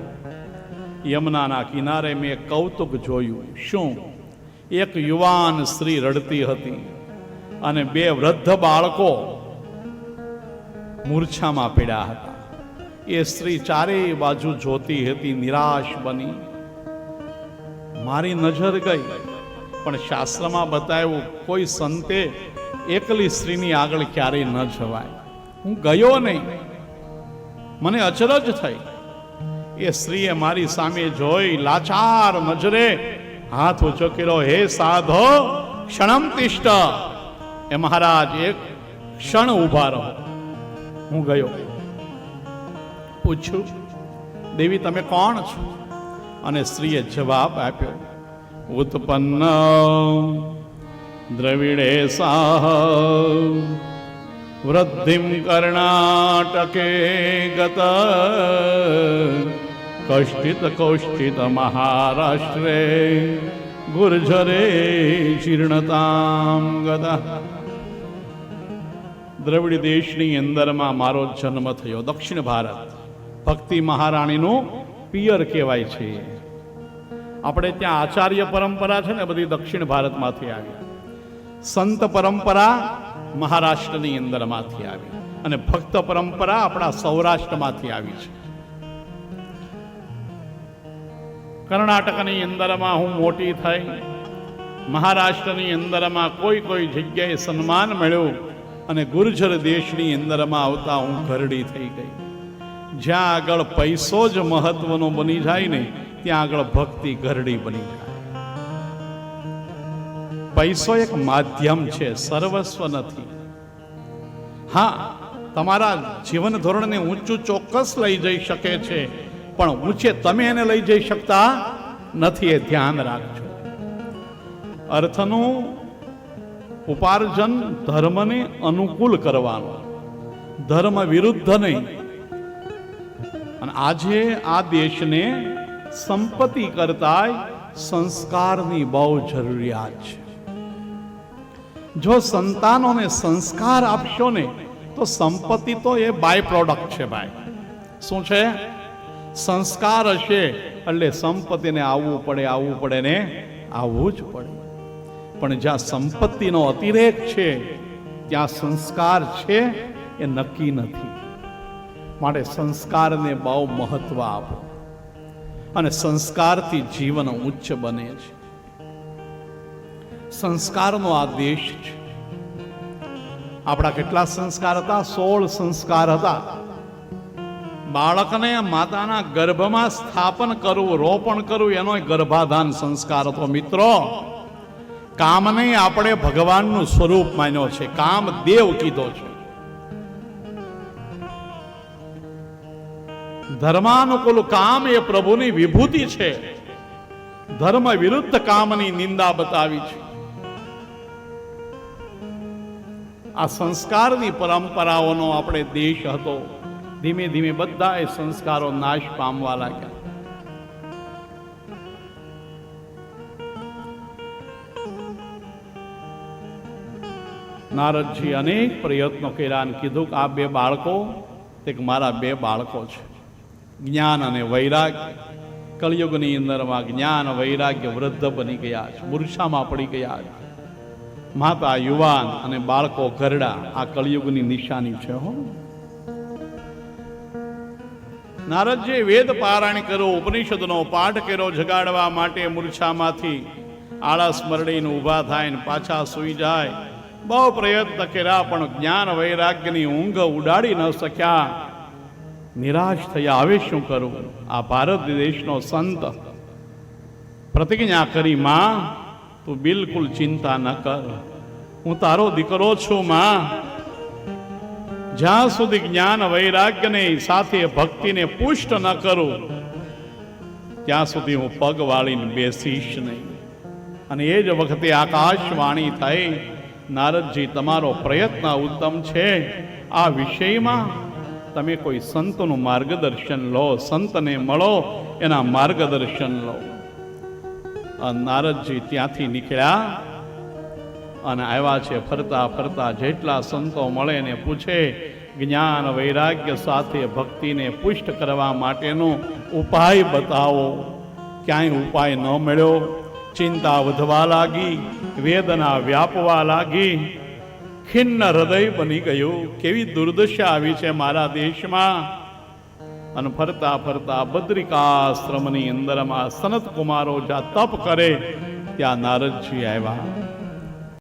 યમુનાના કિનારે મેં કૌતુક જોયું. શું? એક યુવાન સ્ત્રી રડતી હતી અને 2 વૃદ્ધ બાળકો મૂર્છામાં પડ્યા હતા. એ સ્ત્રી ચારેય બાજુ જોતી હતી, નિરાશ બની. મારી નજર ગઈ, પણ શાસ્ત્રમાં બતાવ્યું કોઈ સંતે એકલી સ્ત્રીની આગળ ક્યારેય ન જવાય. હું ગયો નહીં, મને અચરજ થઈ. એ સ્ત્રીએ મારી સામે જોઈ લાચાર નજરે હાથ ઊંચો કર્યો, હે સાધો ક્ષણમ તિષ્ઠ, એ મહારાજ એક ક્ષણ ઊભા રહો. હું ગયો, પૂછ્યું, દેવી તમે કોણ છો? અને સ્ત્રીએ જવાબ આપ્યો, ઉત્પન્ન દ્રવિડે સાહ વૃદ્ધિમ કર્ણાટકે ગત કષ્ટિત કૌષ્ટિત મહારાષ્ટ્રે ગુર્જરે જીર્ણતામ ગદા. દ્રવિડ દેશની અંદરમાં મારો જન્મ થયો. દક્ષિણ ભારત ભક્તિ મહારાણીનું પિયર કહેવાય છે. આપણે ત્યાં આચાર્ય પરંપરા છે ને, બધી દક્ષિણ ભારતમાંથી આવી. સંત પરંપરા મહારાષ્ટ્રની અંદરમાંથી આવી અને ભક્ત પરંપરા આપણા સૌરાષ્ટ્રમાંથી આવી છે. કર્ણાટકની અંદરમાં હું મોટી થઈ, મહારાષ્ટ્રની અંદરમાં કોઈ જગ્યાએ સન્માન મળ્યું અને ગુર્જર દેશની અંદરમાં આવતા હું ઘરડી થઈ ગઈ. જ્યાં આગળ પૈસો જ મહત્વનો બની જાય ને, ત્યાં આગળ ભક્તિ ઘરડી બની જાય. પૈસો એક માધ્યમ છે, સર્વસ્વ નથી. હા, તમારા જીવન ધોરણને ઊંચું ચોક્કસ લઈ જઈ શકે છે, પણ ઊંચે તમે એને લઈ જઈ શકતા નથી, એ ધ્યાન રાખજો. અર્થનું ઉપાર્જન ધર્મને અનુકૂળ કરવાનું, ધર્મ વિરુદ્ધ નહીં. અને આજે આ દેશને સંપત્તિ કરતા સંસ્કારની બહુ જરૂરિયાત છે. જો સંતાનોને સંસ્કાર આપશો ને, તો સંપત્તિ તો એ બાય પ્રોડક્ટ છે ભાઈ. શું છે? સંસ્કાર હશે એટલે સંપત્તિને આવવું પડે ને આવવું જ પડે. પણ જ્યાં સંપત્તિનો અતિરેક છે, ત્યાં સંસ્કાર છે એ નક્કી નથી. માટે સંસ્કારને બહુ મહત્વ આપો, અને સંસ્કારથી જીવન ઉચ્ચ બને છે. સંસ્કારનો આ દેશ છે. આપણા કેટલા સંસ્કાર હતા? 16 સંસ્કાર હતા. બાળકને માતાના ગર્ભમાં સ્થાપન કરવું, રોપણ કરવું, એનો ગર્ભાધાન સંસ્કાર હતો. મિત્રો, કામને આપણે ભગવાનનું સ્વરૂપ માન્યો છે, કામ દેવ કીધો છે. ધર્માનુકૂળ કામ એ પ્રભુની વિભૂતિ છે. ધર્મ વિરુદ્ધ કામની નિંદા બતાવી છે. આ સંસ્કારની પરંપરાઓનો આપણે દેશ હતો. ધીમે ધીમે બધા એ સંસ્કારો નાશ પામવા લાગ્યા. નારદજી અનેક પ્રયત્નો કર્યા અને કીધું કે આ 2 બાળકો, તે મારા 2 બાળકો છે, જ્ઞાન અને વૈરાગ્ય. કળિયુગની અંદરમાં જ્ઞાન વૈરાગ્ય વૃદ્ધ બની ગયા છે, મૂર્છામાં પડી ગયા છે. માતા યુવાન અને બાળકો ઘરડા, આ કળિયુગની નિશાની છે. હો, નારદજી વેદ પારાયણ કર્યો, ઉપનિષદનો પાઠ કર્યો, જગાડવા માટે મૂર્છામાંથી આળસ મરડીને ઊભા થાય ને પાછા સૂઈ જાય. બહુ પ્રયત્ન કર્યા, પણ જ્ઞાન વૈરાગ્યની ઊંઘ ઉડાડી ન શક્યા. નિરાશ થયા. હવે શું કરું? આ ભારત દેશનો સંત પ્રતિજ્ઞા કરી, માં તું બિલકુલ ચિંતા ન કર, હું તારો દીકરો છું. માં, જ્યાં સુધી જ્ઞાન વૈરાગ્યને સાથે ભક્તિને પુષ્ટ ન કરું, ત્યાં સુધી હું પગ વાળીને બેસીશ નહીં. અને એ જ વખતે આકાશવાણી થઈ, નારદજી, તમારો પ્રયત્ન ઉત્તમ છે. આ વિષયમાં તમે કોઈ સંતનું માર્ગદર્શન લો, સંતને મળો, એના માર્ગદર્શન લો. નારદજી ત્યાંથી નીકળ્યા અને આવ્યા છે. ફરતા ફરતા જેટલા સંતો મળે ને પૂછે, જ્ઞાન વૈરાગ્ય સાથે ભક્તિને પુષ્ટ કરવા માટેનો ઉપાય બતાવો. ક્યાંય ઉપાય ન મળ્યો. ચિંતા વધવા લાગી, વેદના વ્યાપવા લાગી, ખિન્ન હૃદય બની ગયું. કેવી દુર્દશા આવી છે મારા દેશમાં. અને ફરતા ફરતા બદ્રિકાશ્રમની અંદરમાં સનત કુમારો જ્યાં તપ કરે, ત્યાં નારદજી આવ્યા.